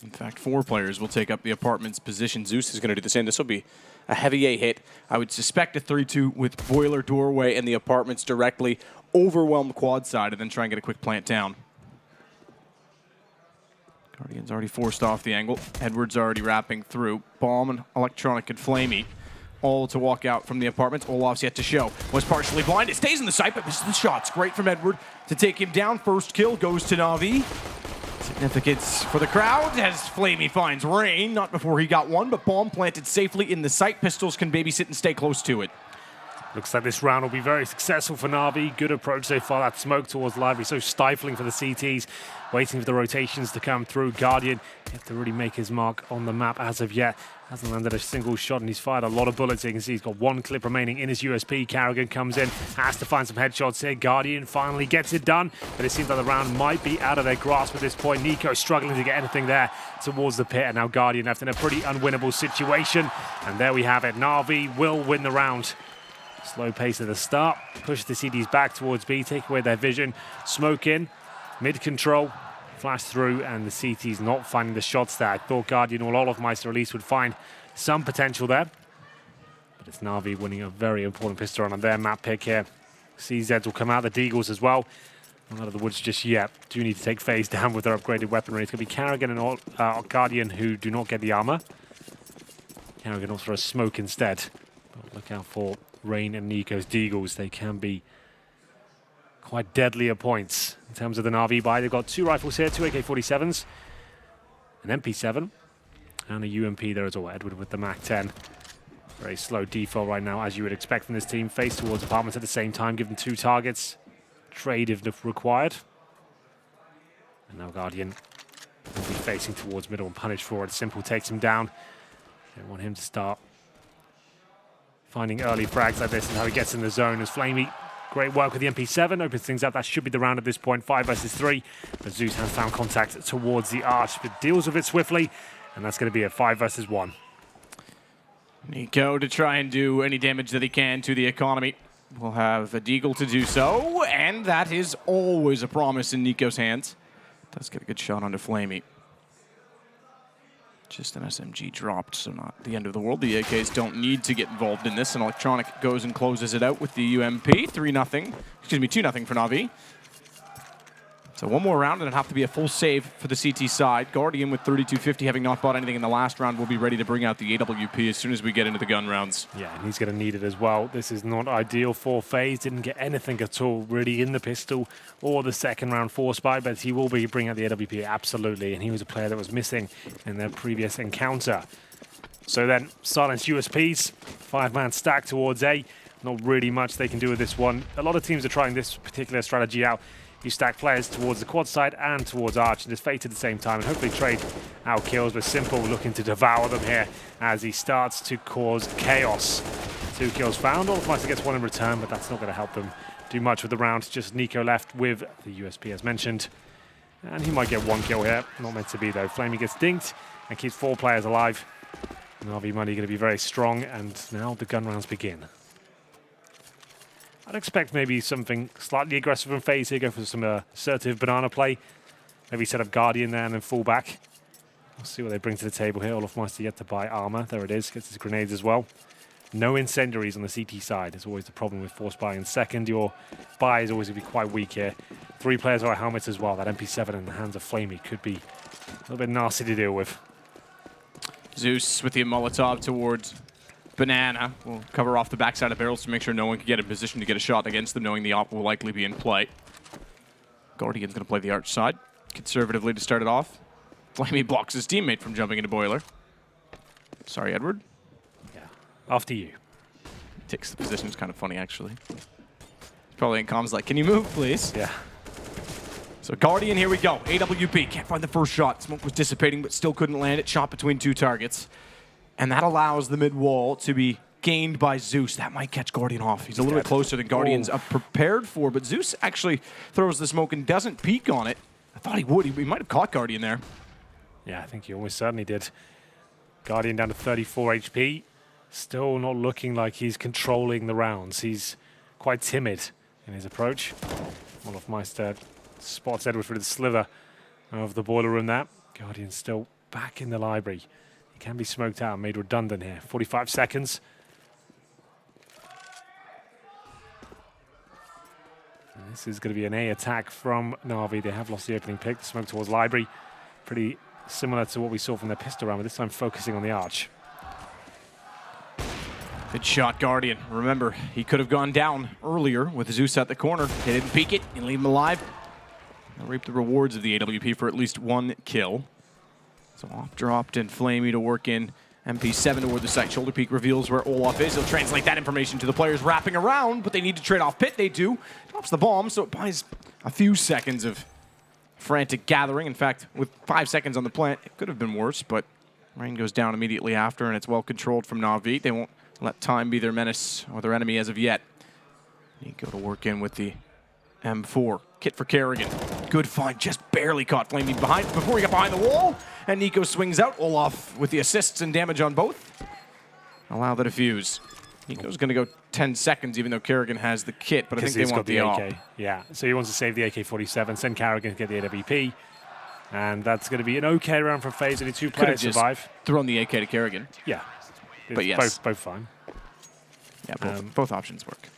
In fact, 4 players will take up the apartment's position. Zeus is going to do the same. This will be a heavy A hit. I would suspect a 3-2 with boiler doorway and the apartments directly overwhelm the quad side and then try and get a quick plant down. Guardian's already forced off the angle. Edwards already wrapping through. Bomb and Electronic and Flamey all to walk out from the apartments. Olaf's yet to show. Was partially blind. It stays in the sight, but misses the shots. Great from Edward to take him down. First kill goes to Na'Vi. Significance for the crowd as Flamey finds Rain. Not before he got one, but bomb planted safely in the sight. Pistols can babysit and stay close to it. Looks like this round will be very successful for Na'Vi. Good approach so far. That smoke towards Library so stifling for the CTs. Waiting for the rotations to come through. Guardian yet to really make his mark on the map as of yet. Hasn't landed a single shot and he's fired a lot of bullets. You can see he's got 1 clip remaining in his USP. Carrigan comes in, has to find some headshots here. Guardian finally gets it done, but it seems like the round might be out of their grasp at this point. Nico struggling to get anything there towards the pit, and now Guardian left in a pretty unwinnable situation. And there we have it. Na'Vi will win the round. Slow pace at the start. Push the CDs back towards B, take away their vision. Smoke in, mid control. Flash through, and the CT's not finding the shots there. I thought Guardian or Olofmeister at least would find some potential there. But it's Na'Vi winning a very important pistol run on their map pick here. CZs will come out, the Deagles as well. Not out of the woods just yet. Do need to take FaZe down with their upgraded weaponry. It's going to be Carrigan and Guardian who do not get the armor. Carrigan will throw a smoke instead. But look out for Rain and Nico's Deagles. They can be quite deadly at points in terms of the Na'Vi buy. They've got 2 rifles here, 2 AK-47s, an MP7, and a UMP there as well. Edward with the MAC-10. Very slow default right now, as you would expect from this team. Face towards apartments at the same time, given 2 targets. Trade if required. And now Guardian will be facing towards middle and punished for it. Simple takes him down. They want him to start finding early frags like this and how he gets in the zone as Flamey. Great work with the MP7, opens things up. That should be the round at this point, 5 versus 3. But Zeus has found contact towards the arch, but deals with it swiftly, and that's going to be a 5 versus 1. Nico to try and do any damage that he can to the economy. We'll have a Deagle to do so, and that is always a promise in Nico's hands. Does get a good shot onto Flamey. Just an SMG dropped, so not the end of the world. The AKs don't need to get involved in this, and Electronic goes and closes it out with the UMP. 3-0, excuse me, 2-0 for Na'Vi. So one more round, and it'll have to be a full save for the CT side. Guardian with 3250, having not bought anything in the last round, will be ready to bring out the AWP as soon as we get into the gun rounds. Yeah, and he's going to need it as well. This is not ideal for FaZe. Didn't get anything at all really in the pistol or the second round force buy, but he will be bringing out the AWP, absolutely. And he was a player that was missing in their previous encounter. So then, silence USPs, 5-man stack towards A. Not really much they can do with this one. A lot of teams are trying this particular strategy out. You stack players towards the quad side and towards Arch and just fade at the same time and hopefully trade out kills, but Simple looking to devour them here as he starts to cause chaos. 2 kills found. Olofmeister gets 1 in return, but that's not going to help them do much with the round. Just Nico left with the USP as mentioned. And he might get 1 kill here. Not meant to be though. Flamey gets dinked and keeps 4 players alive. Na'Vi money going to be very strong, and now the gun rounds begin. I'd expect maybe something slightly aggressive from FaZe here, go for some assertive banana play. Maybe set up Guardian there and then fall back. We'll see what they bring to the table here. Olofmeister yet to buy armor. There it is, gets his grenades as well. No incendiaries on the CT side. It's always the problem with force buying in second. Your buy is always going to be quite weak here. 3 players are helmets as well. That MP7 in the hands of Flamey could be a little bit nasty to deal with. Zeus with the Molotov towards Banana. Will cover off the backside of barrels to make sure no one can get in position to get a shot against them, knowing the op will likely be in play. Guardian's going to play the arch side conservatively to start it off. Flamey blocks his teammate from jumping into boiler. Sorry, Edward. Yeah, after you. Takes the position. It's kind of funny, actually. He's probably in comms like, can you move, please? Yeah. So Guardian, here we go. AWP, can't find the first shot. Smoke was dissipating, but still couldn't land it. Shot between 2 targets. And that allows the mid wall to be gained by Zeus. That might catch Guardian off. He's a little bit closer than Guardian's prepared for, but Zeus actually throws the smoke and doesn't peek on it. I thought he would. He might have caught Guardian there. Yeah, I think he almost certainly did. Guardian down to 34 HP. Still not looking like he's controlling the rounds. He's quite timid in his approach. Olofmeister spots Edward for the slither of the boiler room there. Guardian still back in the library. He can be smoked out, made redundant here. 45 seconds. And this is going to be an A attack from Na'Vi. They have lost the opening pick. The smoke towards library. Pretty similar to what we saw from their pistol round, but this time focusing on the arch. Good shot, Guardian. Remember, he could have gone down earlier with Zeus at the corner. They didn't peek it and leave him alive. They'll reap the rewards of the AWP for at least one kill. So off dropped and Flamey to work in. MP7 toward the site. Shoulder peek reveals where Olaf is. He'll translate that information to the players wrapping around, but they need to trade off pit. They do. Drops the bomb, so it buys a few seconds of frantic gathering. In fact, with 5 seconds on the plant, it could have been worse, but Rain goes down immediately after, and it's well controlled from Na'Vi. They won't let time be their menace or their enemy as of yet. Nico to work in with the M4. Kit for Kerrigan. Good find, just barely caught Flamey behind before he got behind the wall. And Nico swings out. Olaf with the assists and damage on both. Allow the defuse. Nico's going to go 10 seconds, even though Kerrigan has the kit, but I think they want the AK. Yeah, so he wants to save the AK-47, send Kerrigan to get the AWP. And that's going to be an okay round for FaZe. Only 2 players survive. Thrown the AK to Kerrigan. Yeah. But yes. Both fine. Yeah, both options work.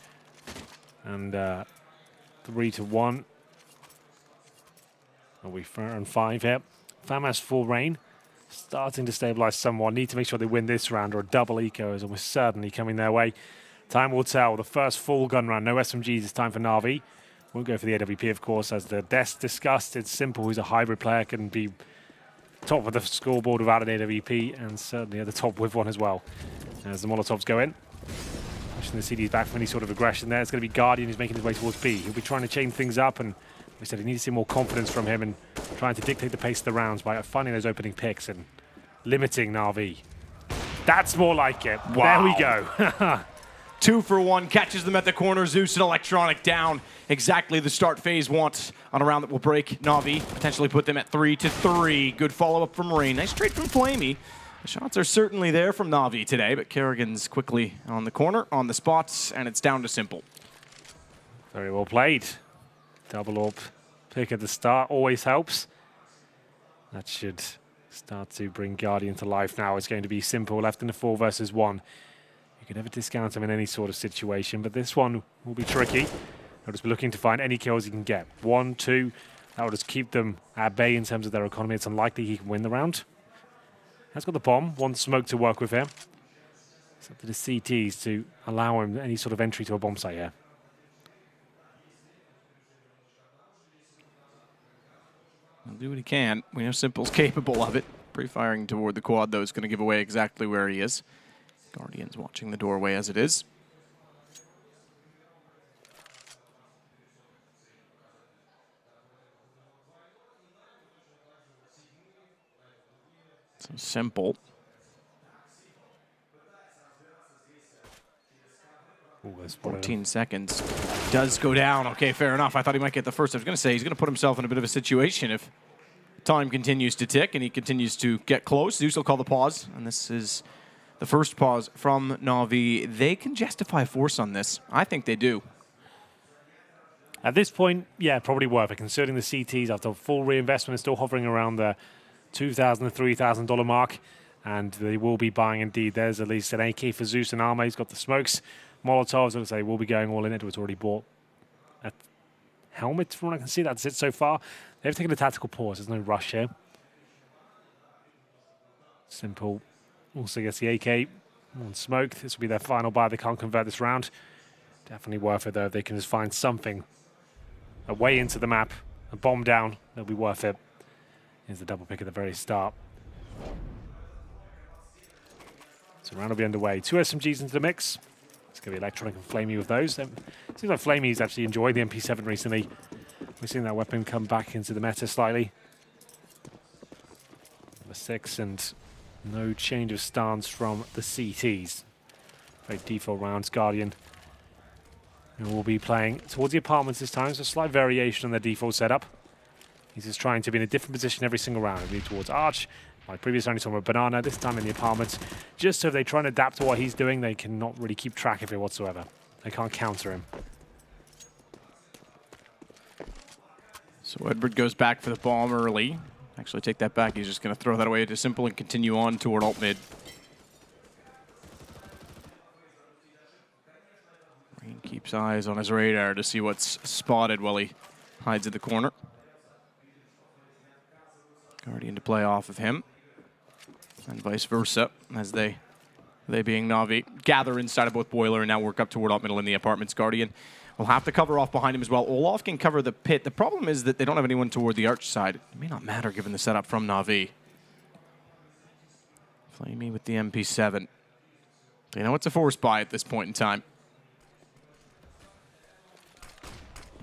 And 3-1. Are we 4-5 here? Fam has full rain. Starting to stabilize somewhat. Need to make sure they win this round, or a double eco is almost certainly coming their way. Time will tell. The first full gun round. No SMGs. It's time for Na'Vi. We'll go for the AWP, of course, as the desk discussed. It's simple. Who's a hybrid player can be top of the scoreboard without an AWP, and certainly at the top with one as well. As the Molotovs go in. Pushing the CDs back from any sort of aggression there. It's going to be Guardian who's making his way towards B. He'll be trying to chain things up, and we said he needs to see more confidence from him and trying to dictate the pace of the rounds by finding those opening picks and limiting Na'Vi. That's more like it. Wow. There we go. 2 for 1, catches them at the corner. Zeus and Electronic down. Exactly the start FaZe wants on a round that will break Na'Vi. Potentially put them at 3-3. Good follow-up from Rain. Nice trade from Flamey. The shots are certainly there from Na'Vi today, but Kerrigan's quickly on the corner, on the spots, and it's down to simple. Very well played. Double AWP pick at the start always helps. That should start to bring Guardian to life now. It's going to be simple, left in the 4 versus 1. You can never discount him in any sort of situation, but this one will be tricky. They'll just be looking to find any kills he can get. 1, 2, that will just keep them at bay in terms of their economy. It's unlikely he can win the round. Has got the bomb, 1 smoke to work with him. It's up to the CTs to allow him any sort of entry to a bomb site here. He'll do what he can. We know Simple's capable of it. Pre-firing toward the quad, though, is going to give away exactly where he is. Guardian's watching the doorway as it is. So Simple. Ooh, 14 seconds. Does go down. Okay, fair enough. I thought he might get the first. I was going to say he's going to put himself in a bit of a situation if time continues to tick and he continues to get close. Zeus will call the pause, and this is the first pause from Na'Vi. They can justify force on this. I think they do. At this point, yeah, probably worth it, considering the CTs after full reinvestment is still hovering around the $2,000 to $3,000 mark, and they will be buying indeed. There's at least an AK for Zeus and Arma. He's got the smokes. Molotovs, I would say, will be going all in. Edwards already bought a helmet, from what I can see. That's it so far. They've taken a tactical pause. There's no rush here. Simple also gets the AK. One smoke. This will be their final buy. They can't convert this round. Definitely worth it, though. If they can just find something, a way into the map, a bomb down, they'll be worth it. Here's the double pick at the very start. So round will be underway. 2 SMGs into the mix. It's going to be Electronic and Flamey with those. It seems like Flamey's actually enjoyed the MP7 recently. We've seen that weapon come back into the meta slightly. Number 6, and no change of stance from the CTs. Very default rounds. Guardian, who will be playing towards the apartments this time, so a slight variation on their default setup. He's just trying to be in a different position every single round. Move towards Arch. My previous only saw a banana, this time in the apartments. Just so if they try and adapt to what he's doing, they cannot really keep track of it whatsoever. They can't counter him. So Edward goes back for the bomb early. Actually, take that back. He's just going to throw that away to Simple and continue on toward alt mid. Rain keeps eyes on his radar to see what's spotted while he hides in the corner. Guardian to play off of him. And vice versa, as they being Na'Vi, gather inside of both Boiler and now work up toward alt middle in the apartments. Guardian will have to cover off behind him as well. Olaf can cover the pit. The problem is that they don't have anyone toward the arch side. It may not matter given the setup from Na'Vi. Flamey with the MP7. You know it's a force buy at this point in time.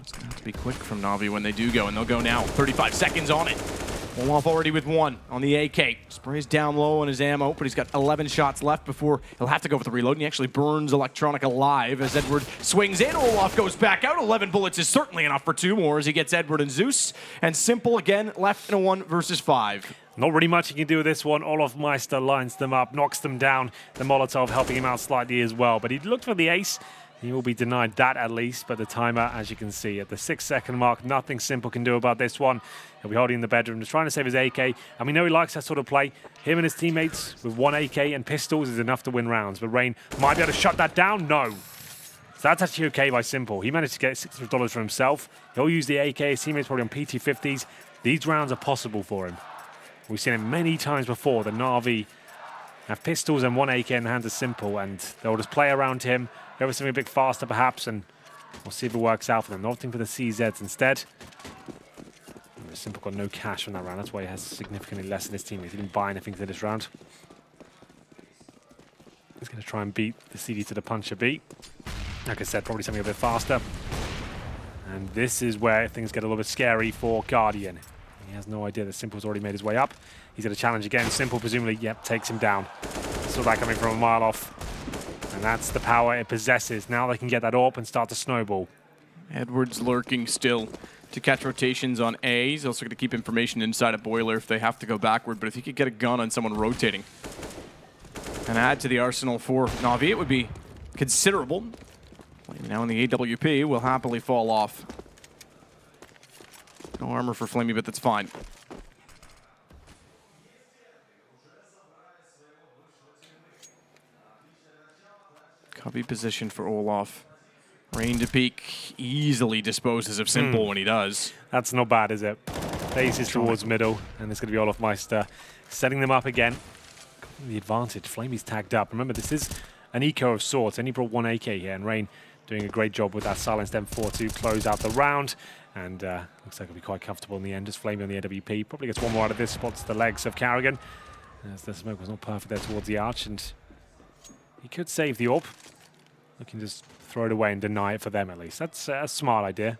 It's going to have to be quick from Na'Vi when they do go, and they'll go now. 35 seconds on it. Olaf already with one on the AK. Sprays down low on his ammo, but he's got 11 shots left before he'll have to go for the reload, and he actually burns Electronic alive as Edward swings in. Olaf goes back out. 11 bullets is certainly enough for 2 more as he gets Edward and Zeus. And Simple again left in a 1 versus 5. Not really much he can do with this one. Olaf Meister lines them up, knocks them down. The Molotov helping him out slightly as well. But he looked for the ace. He will be denied that at least, but the timer, as you can see, at the 6-second mark, nothing Simple can do about this one. He'll be holding in the bedroom, just trying to save his AK, and we know he likes that sort of play. Him and his teammates with 1 AK and pistols is enough to win rounds, but Rain might be able to shut that down. No. So that's actually okay by Simple. He managed to get $600 for himself. He'll use the AK, his teammates probably on PT50s. These rounds are possible for him. We've seen it many times before. The Na'Vi have pistols and 1 AK in the hands of Simple, and they'll just play around him. Go for something a bit faster, perhaps, and we'll see if it works out for them. Opting for the CZs instead. Simple got no cash on that round. That's why he has significantly less in his team. He didn't buy anything for this round. He's going to try and beat the CD to the puncher beat. Like I said, probably something a bit faster. And this is where things get a little bit scary for Guardian. He has no idea that Simple's already made his way up. He's going to challenge again. Simple, presumably, yep, takes him down. Saw that coming from a mile off. And that's the power it possesses. Now they can get that AWP and start to snowball. Edward's lurking still to catch rotations on A. He's also going to keep information inside a Boiler if they have to go backward. But if he could get a gun on someone rotating and add to the arsenal for Na'Vi, it would be considerable. Flamey now in the AWP will happily fall off. No armor for Flamey, but that's fine. Covey position for Olaf. Rain to peek, easily disposes of Simple when he does. That's not bad, is it? Faces towards middle, and it's going to be Olaf Meister setting them up again. The advantage. Flamey's tagged up. Remember, this is an eco of sorts, and he brought 1 AK here, and Rain doing a great job with that silenced M4 to close out the round. And looks like it'll be quite comfortable in the end. Just Flamey on the AWP. Probably gets 1 more out of this. Spots the legs of Carrigan. As the smoke was not perfect there towards the arch, and he could save the AWP. Looking to just throw it away and deny it for them at least. That's a smart idea.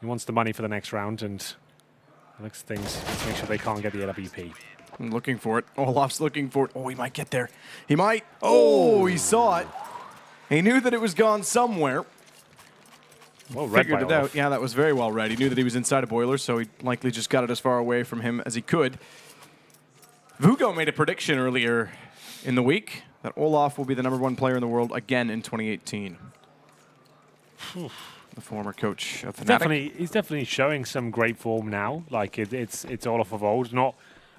He wants the money for the next round, and looks things to make sure they can't get the AWP. I'm looking for it. Olaf's looking for it. Oh, he might get there. He might. Oh, he saw it. He knew that it was gone somewhere. Well read Figured by it Olaf. out. Yeah, that was very well read. He knew that he was inside a Boiler, so he likely just got it as far away from him as he could. Vugo made a prediction earlier in the week that Olaf will be the #1 player in the world again in 2018. The former coach of Fnatic. He's definitely showing some great form now. Like it's Olaf of old, not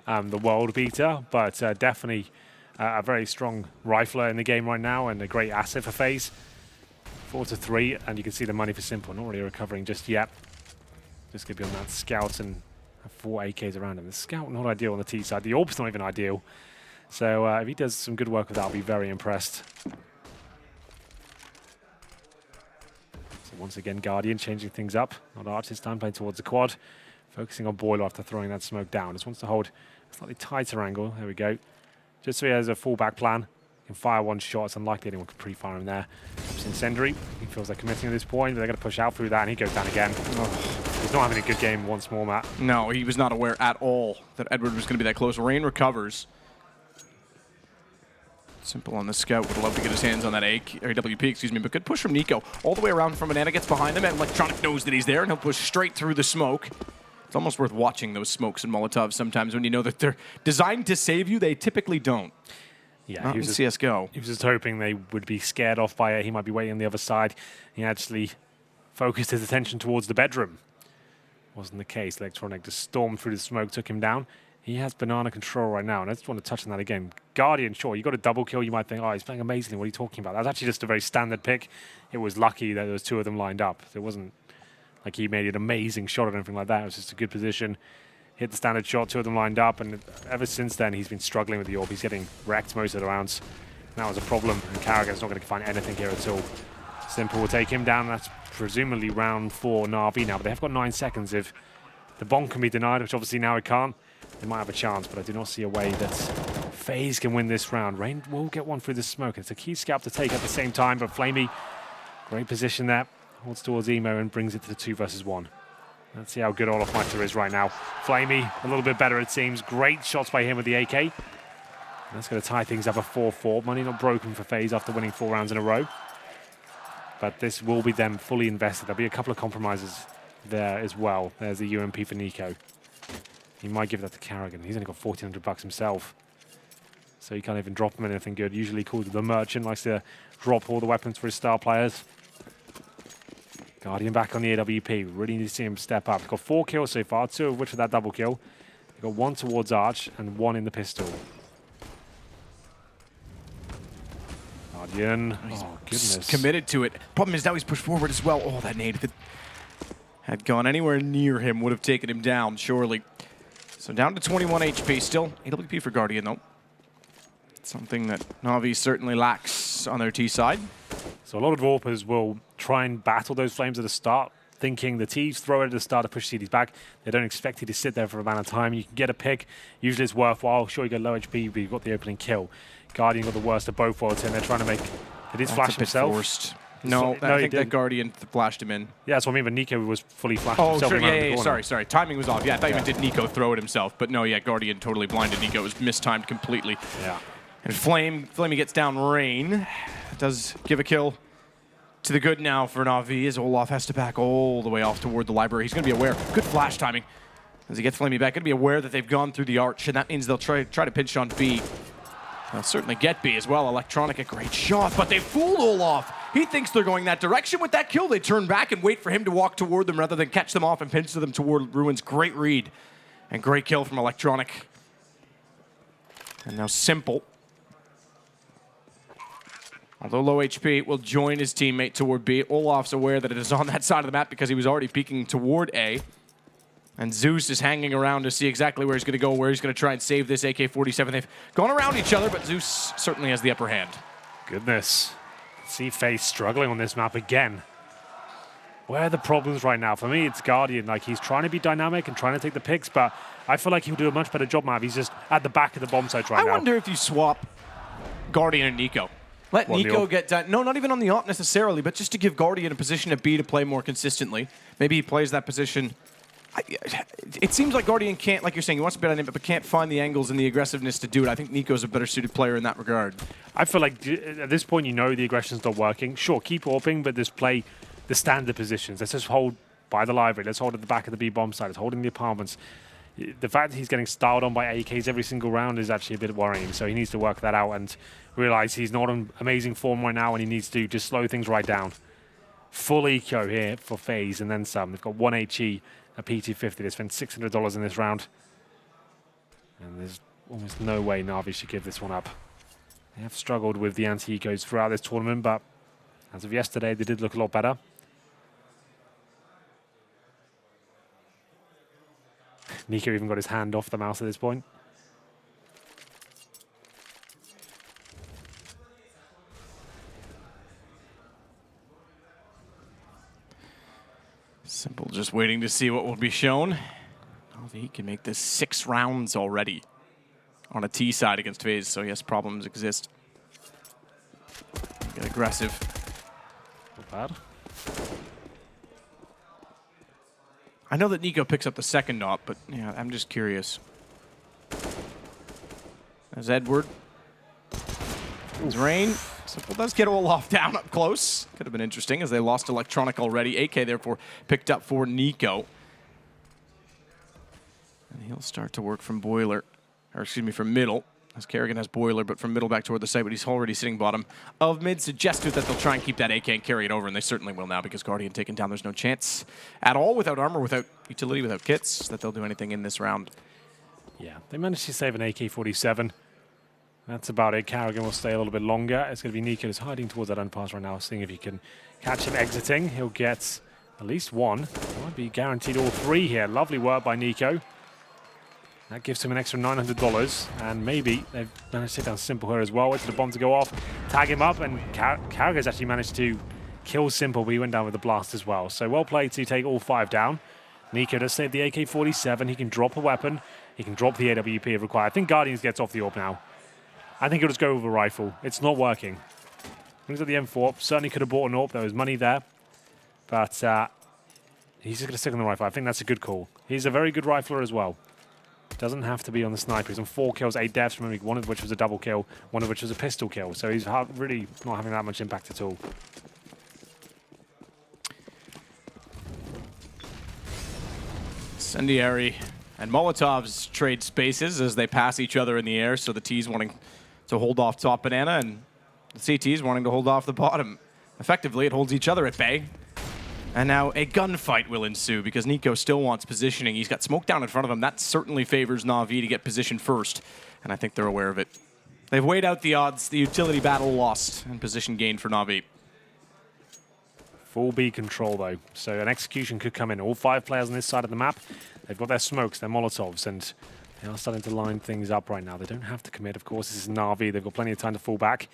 the world beater, but definitely a very strong rifler in the game right now and a great asset for FaZe. 4-3, and you can see the money for Simple. Not really recovering just yet. Just going to be on that scout and have 4 AKs around him. The scout not ideal on the T side. The AWP's not even ideal. So if he does some good work with that, I'll be very impressed. So once again, Guardian changing things up. Not Arch this time, playing towards the quad. Focusing on Boiler after throwing that smoke down. Just wants to hold a slightly tighter angle. There we go. Just so he has a fallback plan. He can fire 1 shot. It's unlikely anyone could pre-fire him there. It's Incendiary. He feels like committing at this point, but they're going to push out through that, and he goes down again. Oh. He's not having a good game once more, Matt. No, he was not aware at all that Edward was going to be that close. Rain recovers. Simple on the scout. Would love to get his hands on that AWP, excuse me, but good push from Nico. All the way around from Banana, gets behind him, and Electronic knows that he's there, and he'll push straight through the smoke. It's almost worth watching those smokes and Molotovs sometimes when you know that they're designed to save you. They typically don't. Yeah, Not in CSGO. He was just hoping they would be scared off by it. He might be waiting on the other side. He actually focused his attention towards the bedroom. Wasn't the case. Electronic just stormed through the smoke, took him down. He has banana control right now, and I just want to touch on that again. Guardian, sure, you got a double kill. You might think, oh, he's playing amazingly. What are you talking about? That's actually just a very standard pick. It was lucky that there was 2 of them lined up. It wasn't like he made an amazing shot or anything like that. It was just a good position. Hit the standard shot, 2 of them lined up, and ever since then, he's been struggling with the orb. He's getting wrecked most of the rounds. And that was a problem, and Karrigan's not going to find anything here at all. Simple will take him down. That's presumably round 4 Na'Vi now, but they have got 9 seconds. If the bomb can be denied, which obviously now it can't, they might have a chance, but I do not see a way that FaZe can win this round. Rain will get one through the smoke. It's a key scalp to take at the same time, but Flamey, great position there. Holds towards Emo and brings it to the 2 versus 1. Let's see how good olofmeister is right now. Flamey, a little bit better it seems. Great shots by him with the AK. And that's going to tie things up at 4-4. Money not broken for FaZe after winning 4 rounds in a row. But this will be them fully invested. There'll be a couple of compromises there as well. There's the UMP for Nico. He might give that to Karrigan. He's only got $1,400 himself. So he can't even drop him anything good. Usually called the merchant, likes to drop all the weapons for his star players. Guardian back on the AWP. Really need to see him step up. He's got 4 kills so far, 2 of which are that double kill. He's got 1 towards Arch and 1 in the pistol. Guardian. Oh, goodness. Committed to it. Problem is now he's pushed forward as well. Oh, that nade, if it had gone anywhere near him, would have taken him down, surely. So down to 21 HP. Still AWP for Guardian, though. Something that Na'Vi certainly lacks on their T side. So a lot of Warpers will try and battle those flames at the start, thinking the T's throw it at the start to push CDs back. They don't expect you to sit there for a amount of time. You can get a pick. Usually it's worthwhile. Sure, you get low HP, but you've got the opening kill. Guardian got the worst of both worlds, and they're trying to make... Did he flash himself? Forced. No, I think that Guardian flashed him in. Yeah, that's what I mean, but Nico was fully flashed himself. Oh, sure, yeah, sorry. Timing was off. Yeah, I thought you meant did Nico throw it himself. But no, yeah, Guardian totally blinded Nico. It was mistimed completely. Yeah. And Flamey gets down Rain. Does give a kill to the good now for Na'Vi, as Olaf has to back all the way off toward the library. He's going to be aware. Good flash timing as he gets Flamey back. Going to be aware that they've gone through the arch, and that means they'll try to pinch on B. They'll certainly get B as well. Electronic, a great shot, but they fooled Olaf. He thinks they're going that direction. With that kill, they turn back and wait for him to walk toward them rather than catch them off and pinch them toward Ruins. Great read and great kill from Electronic. And now Simple, although low HP, will join his teammate toward B. Olaf's aware that it is on that side of the map because he was already peeking toward A. And Zeus is hanging around to see exactly where he's going to go, where he's going to try and save this AK-47. They've gone around each other, but Zeus certainly has the upper hand. Goodness. See FaZe struggling on this map again. Where are the problems right now? For me, it's Guardian. Like, he's trying to be dynamic and trying to take the picks, but I feel like he'll do a much better job, Mav. He's just at the back of the bomb site right now. I wonder if you swap Guardian and Nico. Let Nico get done. No, not even on the op necessarily, but just to give Guardian a position at B to play more consistently. Maybe he plays that position. It seems like Guardian can't, like you're saying, he wants to be dynamic, but can't find the angles and the aggressiveness to do it. I think Nico's a better suited player in that regard. I feel like at this point, you know the aggression's not working. Sure, keep AWPing, but just play the standard positions. Let's just hold by the library. Let's hold at the back of the B bomb site. Let's holding the apartments. The fact that he's getting styled on by AKs every single round is actually a bit worrying. So he needs to work that out and realize he's not in amazing form right now, and he needs to just slow things right down. Full eco here for FaZe and then some. They've got 1 HE. A PT50. They spent $600 in this round. And there's almost no way Na'Vi should give this one up. They have struggled with the anti-ecos throughout this tournament, but as of yesterday, they did look a lot better. Nico even got his hand off the mouse at this point. Simple just waiting to see what will be shown. He can make this 6 rounds already on a T side against FaZe, so yes, problems exist. Get aggressive. Not bad. I know that Nico picks up the second op, but yeah, I'm just curious. There's Edward. There's Rain. Simple does get Olaf down up close. Could have been interesting as they lost Electronic already. AK therefore picked up for Nico. And he'll start to work from boiler, or excuse me, from middle. As Kerrigan has boiler, but from middle back toward the site, but he's already sitting bottom of mid. Suggested that they'll try and keep that AK and carry it over, and they certainly will now because Guardian taken down. There's no chance at all without armor, without utility, without kits, that they'll do anything in this round. Yeah, they managed to save an AK-47. That's about it. Kerrigan will stay a little bit longer. It's going to be Nico who's hiding towards that underpass right now, seeing if he can catch him exiting. He'll get at least one. Might be guaranteed all three here. Lovely work by Nico. That gives him an extra $900, and maybe they've managed to take down Simple here as well. Wait for the bomb to go off, tag him up, and Kerrigan's actually managed to kill Simple, but he went down with the blast as well. So well played to take all 5 down. Nico does save the AK-47. He can drop a weapon. He can drop the AWP if required. I think Guardians gets off the AWP now. I think he'll just go with a rifle. It's not working. Brings up the M4. Certainly could have bought an AWP. There was money there. But he's just going to stick on the rifle. I think that's a good call. He's a very good rifler as well. Doesn't have to be on the sniper. He's on 4 kills, 8 deaths, remember, one of which was a double kill, one of which was a pistol kill. So he's really not having that much impact at all. Incendiary and Molotovs trade spaces as they pass each other in the air. So the T's wanting to hold off top banana and the CT's wanting to hold off the bottom. Effectively, it holds each other at bay. And now a gunfight will ensue because Nico still wants positioning. He's got smoke down in front of him. That certainly favors Na'Vi to get positioned first. And I think they're aware of it. They've weighed out the odds. The utility battle lost and position gained for Na'Vi. Full B control though. So an execution could come in. All 5 players on this side of the map. They've got their smokes, their Molotovs, and they are starting to line things up right now. They don't have to commit, of course. This is Na'Vi. They've got plenty of time to fall back.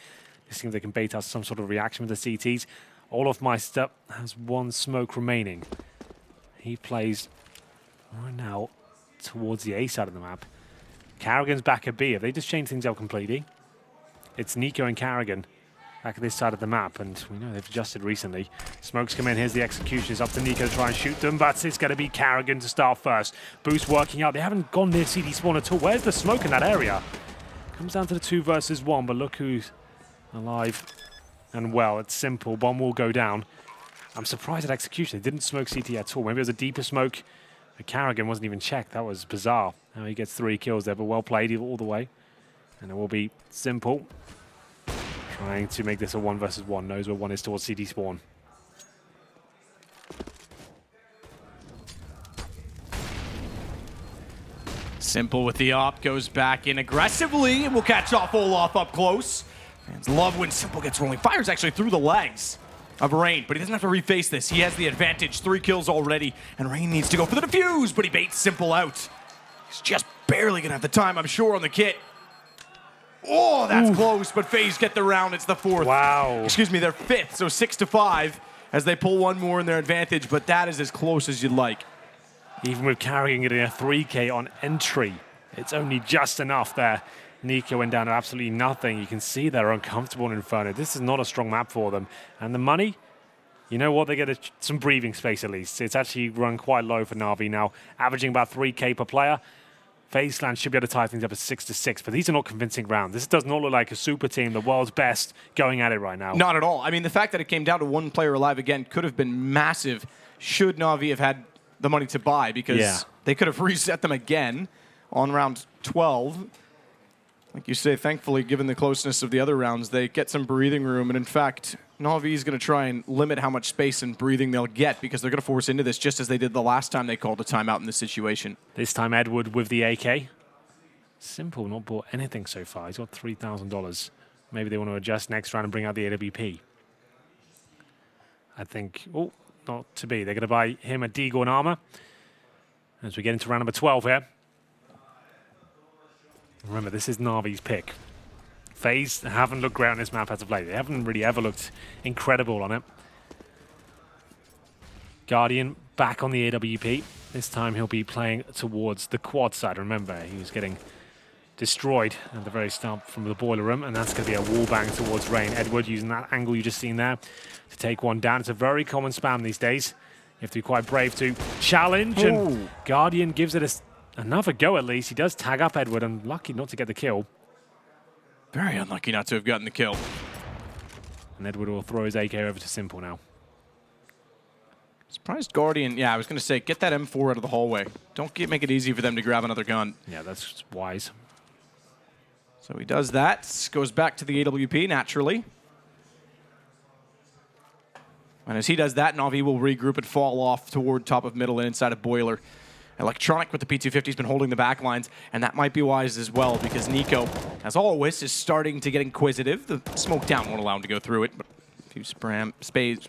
Just see if they can bait out some sort of reaction with the CTs. Olofmeister has 1 smoke remaining. He plays right now towards the A side of the map. Kerrigan's back at B. Have they just changed things up completely? It's Nico and Kerrigan back at this side of the map, and we know they've adjusted recently. Smokes come in. Here's the execution. It's up to Nico to try and shoot them, but it's going to be Kerrigan to start first. Boost working out. They haven't gone near CD spawn at all. Where's the smoke in that area? Comes down to the 2 versus 1, but look who's alive. And well, it's Simple. Bomb will go down. I'm surprised at execution. They didn't smoke CT at all. Maybe it was a deeper smoke. But Kerrigan wasn't even checked. That was bizarre. Now he gets 3 kills there, but well played all the way. And it will be Simple trying to make this a 1 versus 1. Knows where 1 is towards CD spawn. Simple with the op, goes back in aggressively and will catch off Olaf up close. Fans love when Simple gets rolling. Fires actually through the legs of Rain, but he doesn't have to reface this. He has the advantage. 3 kills already, and Rain needs to go for the defuse, but he baits Simple out. He's just barely going to have the time, I'm sure, on the kit. Oh, that's close, but FaZe get the round. It's the 4th. Wow. Excuse me, their 5th, so 6-5 as they pull 1 more in their advantage, but that is as close as you'd like. Even with Kerrigan getting a 3K on entry, it's only just enough there. Nico went down to absolutely nothing. You can see they're uncomfortable in Inferno. This is not a strong map for them. And the money, you know what? They get some breathing space at least. It's actually run quite low for Na'Vi now, averaging about 3K per player. FaZe Clan should be able to tie things up at 6-6, but these are not convincing rounds. This does not look like a super team, the world's best, going at it right now. Not at all. I mean, the fact that it came down to 1 player alive again could have been massive should Na'Vi have had the money to buy, because they could have reset them again on round 12. Like you say, thankfully, given the closeness of the other rounds, they get some breathing room. And in fact, Na'Vi is going to try and limit how much space and breathing they'll get, because they're going to force into this just as they did the last time they called a timeout in this situation. This time Edward with the AK. Simple, not bought anything so far. He's got $3,000. Maybe they want to adjust next round and bring out the AWP. I think, oh, not to be. They're going to buy him a Deagle armor as we get into round number 12 here. Remember, this is Na'Vi's pick. FaZe haven't looked great on this map as of late. They haven't really ever looked incredible on it. Guardian back on the AWP. This time he'll be playing towards the quad side. Remember, he was getting destroyed at the very start from the boiler room, and that's going to be a wall bang towards Rain. Edward using that angle you just seen there to take 1 down. It's a very common spam these days. You have to be quite brave to challenge, and Guardian gives it another go at least. He does tag up Edward, and lucky not to get the kill. Very unlucky not to have gotten the kill. And Edward will throw his AK over to Simple now. It's Surprised Guardian. Yeah, I was going to say, get that M4 out of the hallway. Don't make it easy for them to grab another gun. Yeah, that's wise. So he does that. Goes back to the AWP, naturally. And as he does that, Na'Vi will regroup and fall off toward top of middle and inside of Boiler. Electronic with the P250 has been holding the back lines, and that might be wise as well because Nico, as always, is starting to get inquisitive. The smoke down won't allow him to go through it, but a few sprays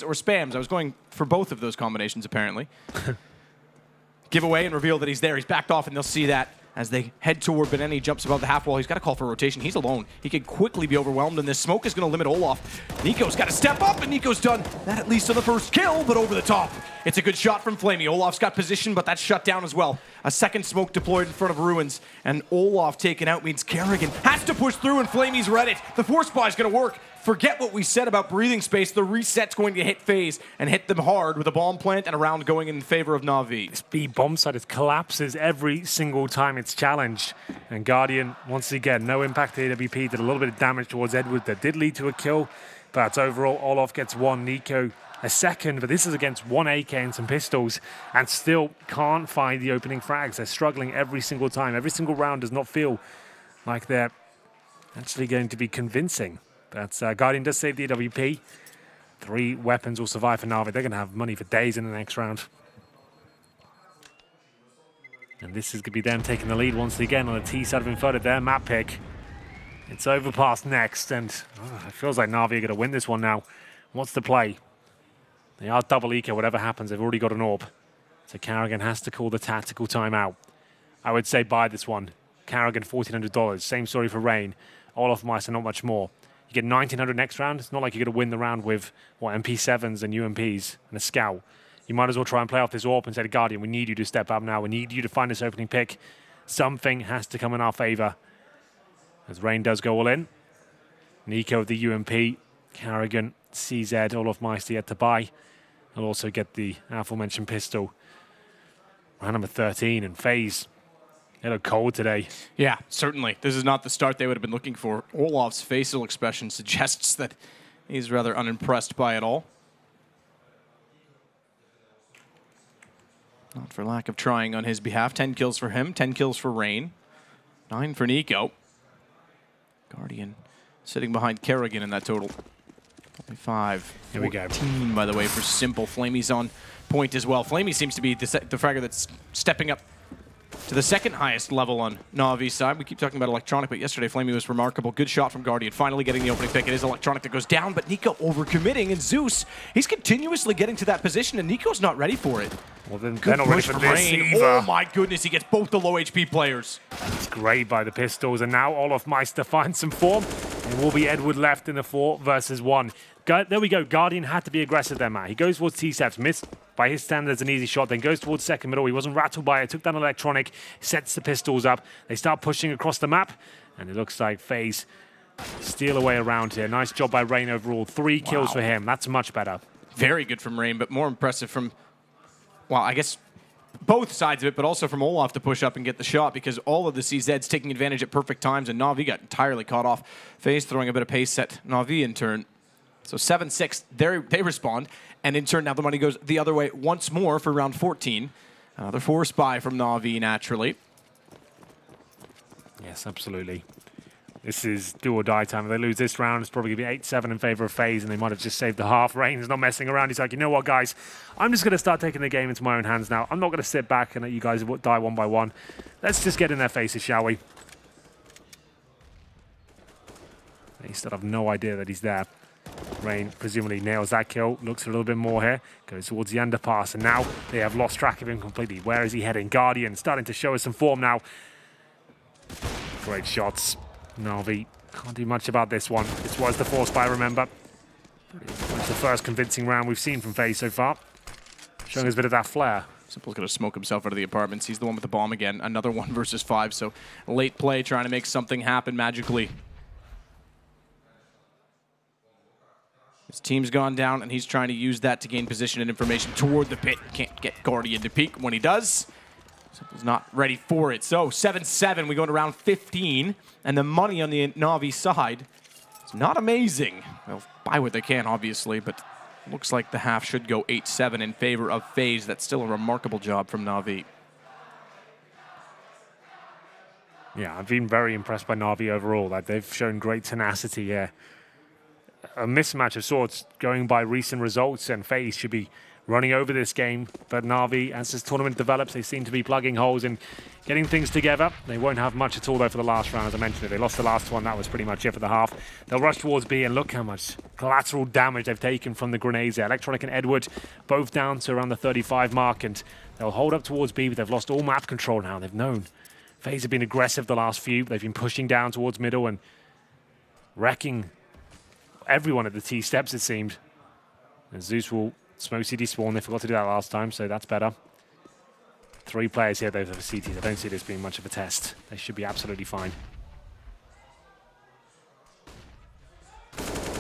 or spams. I was going for both of those combinations, apparently. Give away and reveal that he's there. He's backed off, and they'll see that as they head toward Beneni. He jumps above the half wall. He's got to call for a rotation. He's alone. He could quickly be overwhelmed, and this smoke is going to limit Olaf. Nico's got to step up, and Nico's done that at least on the first kill, but over the top. It's a good shot from Flamey. Olaf's got position, but that's shut down as well. A second smoke deployed in front of Ruins, and Olaf taken out means Kerrigan has to push through, and Flamey's read it. The force buy is going to work. Forget what we said about breathing space. The reset's going to hit FaZe and hit them hard with a bomb plant and a round going in favor of Na'Vi. This B bomb site, it collapses every single time it's challenged. And Guardian, once again, no impact to AWP, did a little bit of damage towards Edward that did lead to a kill. But overall, Olaf gets one, Nico a second, but this is against one AK and some pistols, and still can't find the opening frags. They're struggling every single time. Every single round does not feel like they're actually going to be convincing. But Guardian does save the AWP. 3 weapons will survive for Na'Vi. They're going to have money for days in the next round. And this is going to be them taking the lead once again on the T side of Inferno. Their map pick. It's overpass next, and it feels like Na'Vi are going to win this one now. What's the play? They are double eco, whatever happens. They've already got an AWP. So Carrigan has to call the tactical timeout. I would say buy this one. Carrigan, $1,400. Same story for Rain. Olaf Meister, not much more. You get 1,900 next round. It's not like you're going to win the round with, MP7s and UMPs and a scout. You might as well try and play off this AWP and say to Guardian, we need you to step up now. We need you to find this opening pick. Something has to come in our favor. As Rain does go all in. Nico with the UMP. Carrigan, CZ, Olaf Meister yet to buy. He'll also get the aforementioned pistol. Round number 13, and FaZe. They look cold today. Yeah, certainly. This is not the start they would have been looking for. Olaf's facial expression suggests that he's rather unimpressed by it all. Not for lack of trying on his behalf. 10 kills for him, 10 kills for Rain. 9 for Nico. Guardian sitting behind Kerrigan in that total. 25. Here we go. 14, by the way, for Simple. Flamey's on point as well. Flamey seems to be the fragger that's stepping up to the second highest level on Na'Vi's side. We keep talking about Electronic, but yesterday Flamey was remarkable. Good shot from Guardian, finally getting the opening pick. It is Electronic that goes down, but Nico overcommitting, and Zeus, he's continuously getting to that position, and Nico's not ready for it. Well, then Good not ready push for from this Rain. either. Oh my goodness, he gets both the low HP players. It's great by the pistols, and now Olaf Meister finds some form. It will be Edward left in the 4 versus 1. There we go. Guardian had to be aggressive there, Matt. He goes towards T-Steps, missed by his standards an easy shot, then goes towards second middle. He wasn't rattled by it, took down Electronic, sets the pistols up. They start pushing across the map, and it looks like FaZe steal away around here. Nice job by Rain overall. 3 kills for him. That's much better. Very good from Rain, but more impressive from, well, I guess both sides of it, but also from Olaf to push up and get the shot, because all of the CZs taking advantage at perfect times, and Na'Vi got entirely caught off. FaZe throwing a bit of pace at Na'Vi in turn. So 7-6, they respond, and in turn now the money goes the other way once more for round 14. Another force buy from Na'Vi, naturally. Yes, absolutely. This is do or die time. If they lose this round, it's probably going to be 8-7 in favor of FaZe, and they might have just saved the half. Rain's not messing around. He's like, you know what, guys? I'm just going to start taking the game into my own hands now. I'm not going to sit back and let you guys die one by one. Let's just get in their faces, shall we? They still have no idea that he's there. Rain presumably nails that kill, looks a little bit more here, goes towards the underpass, and now they have lost track of him completely. Where is he heading? Guardian starting to show us some form now. Great shots. Na'Vi can't do much about this one. This was the force buy, remember. It's the first convincing round we've seen from FaZe so far. Showing us a bit of that flair. Simple's going to smoke himself out of the apartments. He's the one with the bomb again. Another 1 versus 5, so late play trying to make something happen magically. His team's gone down, and he's trying to use that to gain position and information toward the pit. Can't get Guardian to peek. When he does, Simple's not ready for it. So 7-7, we go into round 15, and the money on the Na'Vi side is not amazing. They'll buy what they can, obviously, but Looks like the half should go 8-7 in favor of FaZe. That's still a remarkable job from Na'Vi. Yeah, I've been very impressed by Na'Vi overall. Like, they've shown great tenacity here. A mismatch of sorts going by recent results, and FaZe should be running over this game. But Na'Vi, as this tournament develops, they seem to be plugging holes and getting things together. They won't have much at all, though, for the last round, as I mentioned. They lost the last one. That was pretty much it for the half. They'll rush towards B, and look how much collateral damage they've taken from the grenades there. Electronic and Edward both down to around the 35 mark, and they'll hold up towards B, but they've lost all map control now. They've known. FaZe have been aggressive the last few. They've been pushing down towards middle and wrecking everyone at the T steps, it seemed. And Zeus will smoke CT spawn. They forgot to do that last time, so that's better. 3 players here, though, for CTs. I don't see this being much of a test. They should be absolutely fine.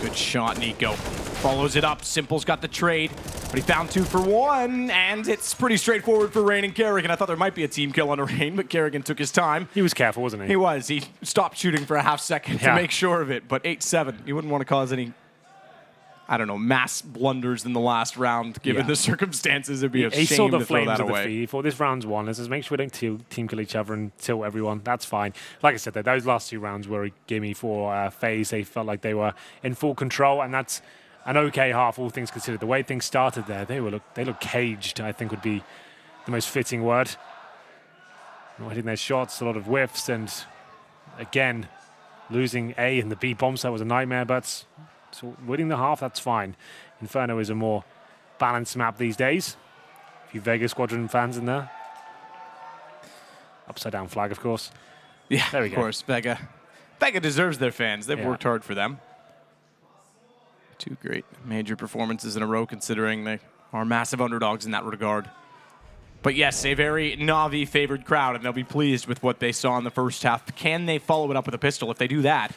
Good shot, Nico. Follows it up. Simple's got the trade, but he found 2 for 1, and it's pretty straightforward for Rain and Kerrigan. I thought there might be a team kill on a Rain, but Kerrigan took his time. He was careful, wasn't he? He was. He stopped shooting for a half second to make sure of it, but 8-7. You wouldn't want to cause any, I don't know, mass blunders in the last round, given the circumstances. It'd be a he shame saw the to throw flames that of the away. feed. For this round's won, let's just make sure we don't team kill each other and tilt everyone. That's fine. Like I said, those last 2 rounds were a gimme for FaZe. They felt like they were in full control, and that's an okay half, all things considered. The way things started there, they looked caged, I think would be the most fitting word. Not hitting their shots, a lot of whiffs, and again, losing A in the B bomb set was a nightmare, but so winning the half, that's fine. Inferno is a more balanced map these days. A few Vega Squadron fans in there. Upside down flag, of course. Yeah, there we go. Of course, Vega deserves their fans. They've worked hard for them. 2 great major performances in a row, considering they are massive underdogs in that regard. But yes, a very Na'Vi-favored crowd, and they'll be pleased with what they saw in the first half. Can they follow it up with a pistol? If they do that,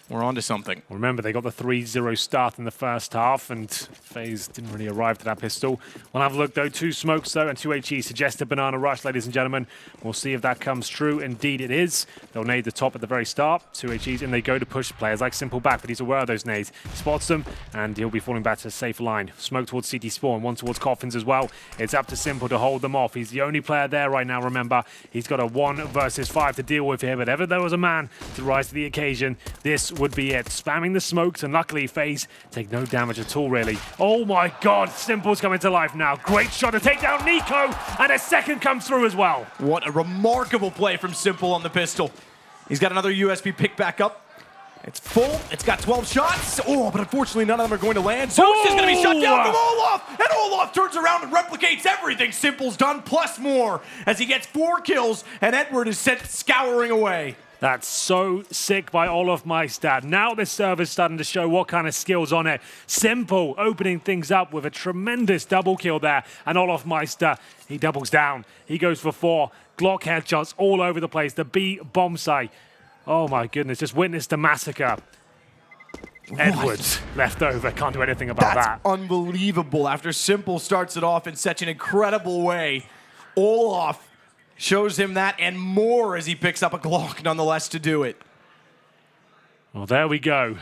we're on to something. Remember, they got the 3-0 start in the first half, and FaZe didn't really arrive to that pistol. We'll have a look, though. 2 smokes, though, and 2 HE suggest a banana rush, ladies and gentlemen. We'll see if that comes true. Indeed, it is. They'll nade the top at the very start. 2 HEs, and they go to push players like Simple back, but he's aware of those nades. Spots them, and he'll be falling back to a safe line. Smoke towards CT spawn, 1 towards Coffins as well. It's up to Simple to hold them off. He's the only player there right now, remember. He's got a 1 versus 5 to deal with here, but ever there was a man to rise to the occasion, this would be it. Spamming the smokes, and luckily FaZe take no damage at all, really. Oh my god, Simple's coming to life now. Great shot to take down Nico, and a second comes through as well. What a remarkable play from Simple on the pistol. He's got another USB pick back up. It's full. It's got 12 shots. Oh, but unfortunately none of them are going to land. Zeus is going to be shut down from Olaf, and Olaf turns around and replicates everything Simple's done, plus more, as he gets 4 kills, and Edward is sent scouring away. That's so sick by Olaf Meister. Now this server's starting to show what kind of skills on it. Simple opening things up with a tremendous double kill there. And Olaf Meister, he doubles down. He goes for 4. Glock headshots all over the place. The B bomb site. Oh my goodness, just witnessed the massacre. Edwards left over, can't do anything about that. That's unbelievable. After Simple starts it off in such an incredible way, Olaf shows him that and more as he picks up a Glock nonetheless to do it. Well, there we go.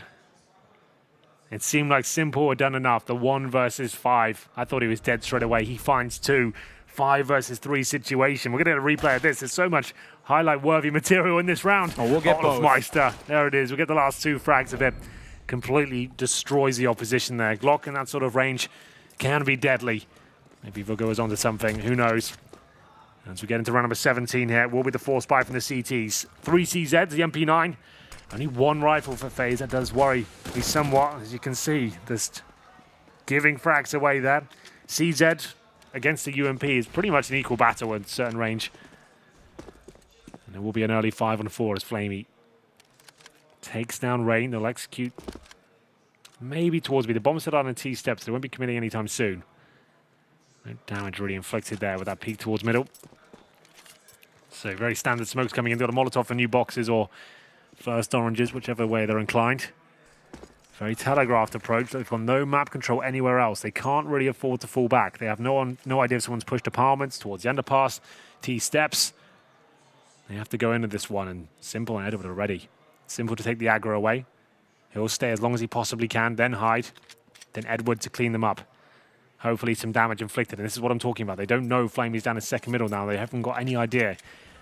It seemed like Simple had done enough. The 1 versus 5. I thought he was dead straight away. He finds 2. 5 versus 3 situation. We're going to get a replay of this. There's so much highlight-worthy material in this round. Oh, we'll get both. Meister. There it is. We'll get the last 2 frags of it. Completely destroys the opposition there. Glock in that sort of range can be deadly. Maybe Vug goes on to something. Who knows? As we get into round number 17 here, will be the force buy from the CTs. 3 CZs, the MP9. Only 1 rifle for FaZe. That does worry me somewhat, as you can see. Just giving frags away there. CZ against the UMP is pretty much an equal battle in certain range. And there will be an early 5-on-4 as Flamey takes down Rain. They'll execute maybe towards me. The bomb set on in T steps. They won't be committing anytime soon. No damage really inflicted there with that peek towards middle. So very standard smokes coming in. They've got a Molotov for new boxes or first oranges, whichever way they're inclined. Very telegraphed approach. They've got no map control anywhere else. They can't really afford to fall back. They have no idea if someone's pushed apartments towards the underpass, T steps. They have to go into this one, and Simple and Edward are ready. Simple to take the aggro away. He'll stay as long as he possibly can, then hide. Then Edward to clean them up. Hopefully some damage inflicted. And this is what I'm talking about. They don't know Flamey's down in second middle now. They haven't got any idea.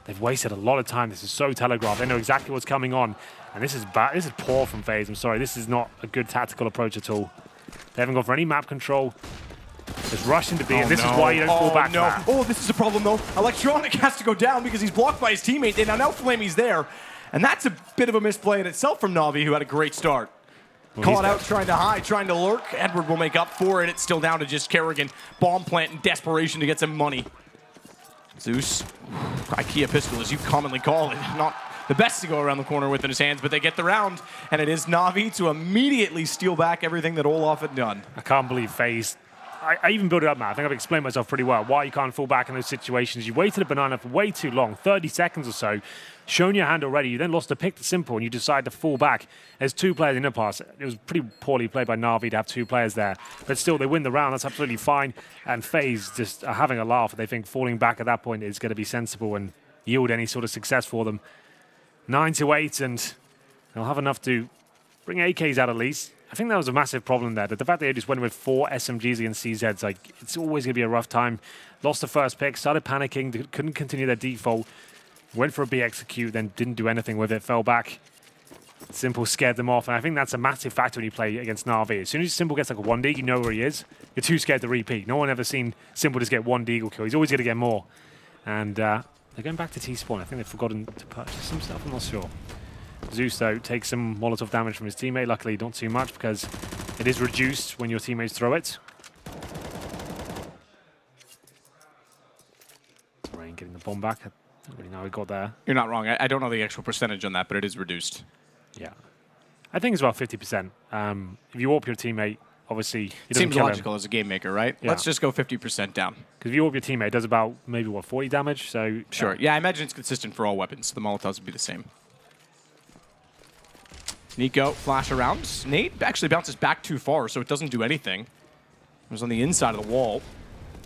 They've wasted a lot of time. This is so telegraphed. They know exactly what's coming on. And this is bad. This is poor from FaZe. I'm sorry. This is not a good tactical approach at all. They haven't gone for any map control. Just rush into B, and this is why you don't fall back to that. Oh, this is a problem, though. Electronic has to go down because he's blocked by his teammate. Now Flamey's there. And that's a bit of a misplay in itself from Na'Vi, who had a great start. Call it out, trying to hide, trying to lurk. Edward will make up for it. It's still down to just Kerrigan. Bomb plant in desperation to get some money. Zeus, IKEA pistol, as you commonly call it. Not the best to go around the corner with in his hands, but they get the round. And it is Na'Vi to immediately steal back everything that Olaf had done. I can't believe FaZe. I even built it up, Matt. I think I've explained myself pretty well. Why you can't fall back in those situations. You waited a banana for way too long, 30 seconds or so. Shown your hand already. You then lost a pick to Simple, and you decide to fall back. There's two players in the pass. It was pretty poorly played by Na'Vi to have two players there. But still, they win the round. That's absolutely fine. And FaZe just are having a laugh. They think falling back at that point is going to be sensible and yield any sort of success for them. 9-8, and they'll have enough to bring AKs out at least. I think that was a massive problem there. The fact that they just went with 4 SMGs against CZs, like, it's always going to be a rough time. Lost the first pick, started panicking, couldn't continue their default. Went for a B execute, then didn't do anything with it, fell back. Simple scared them off, and I think that's a massive factor when you play against Na'Vi. As soon as Simple gets like a 1 deagle, you know where he is. You're too scared to repeat. No one ever seen Simple just get 1 deagle kill. He's always going to get more. And they're going back to T-spawn. I think they've forgotten to purchase some stuff, I'm not sure. Zeus, though, takes some Molotov damage from his teammate. Luckily, not too much, because it is reduced when your teammates throw it. Rain getting the bomb back. I don't really know how he got there. You're not wrong. I don't know the actual percentage on that, but it is reduced. Yeah. I think it's about 50%. If you warp your teammate, obviously, it seems logical as a game maker, right? Yeah. Let's just go 50% down. Because if you warp your teammate, it does about, maybe, what, 40 damage? So sure. Yeah, I imagine it's consistent for all weapons. The Molotovs would be the same. Nico, flash around. Nate actually bounces back too far, so it doesn't do anything. It was on the inside of the wall.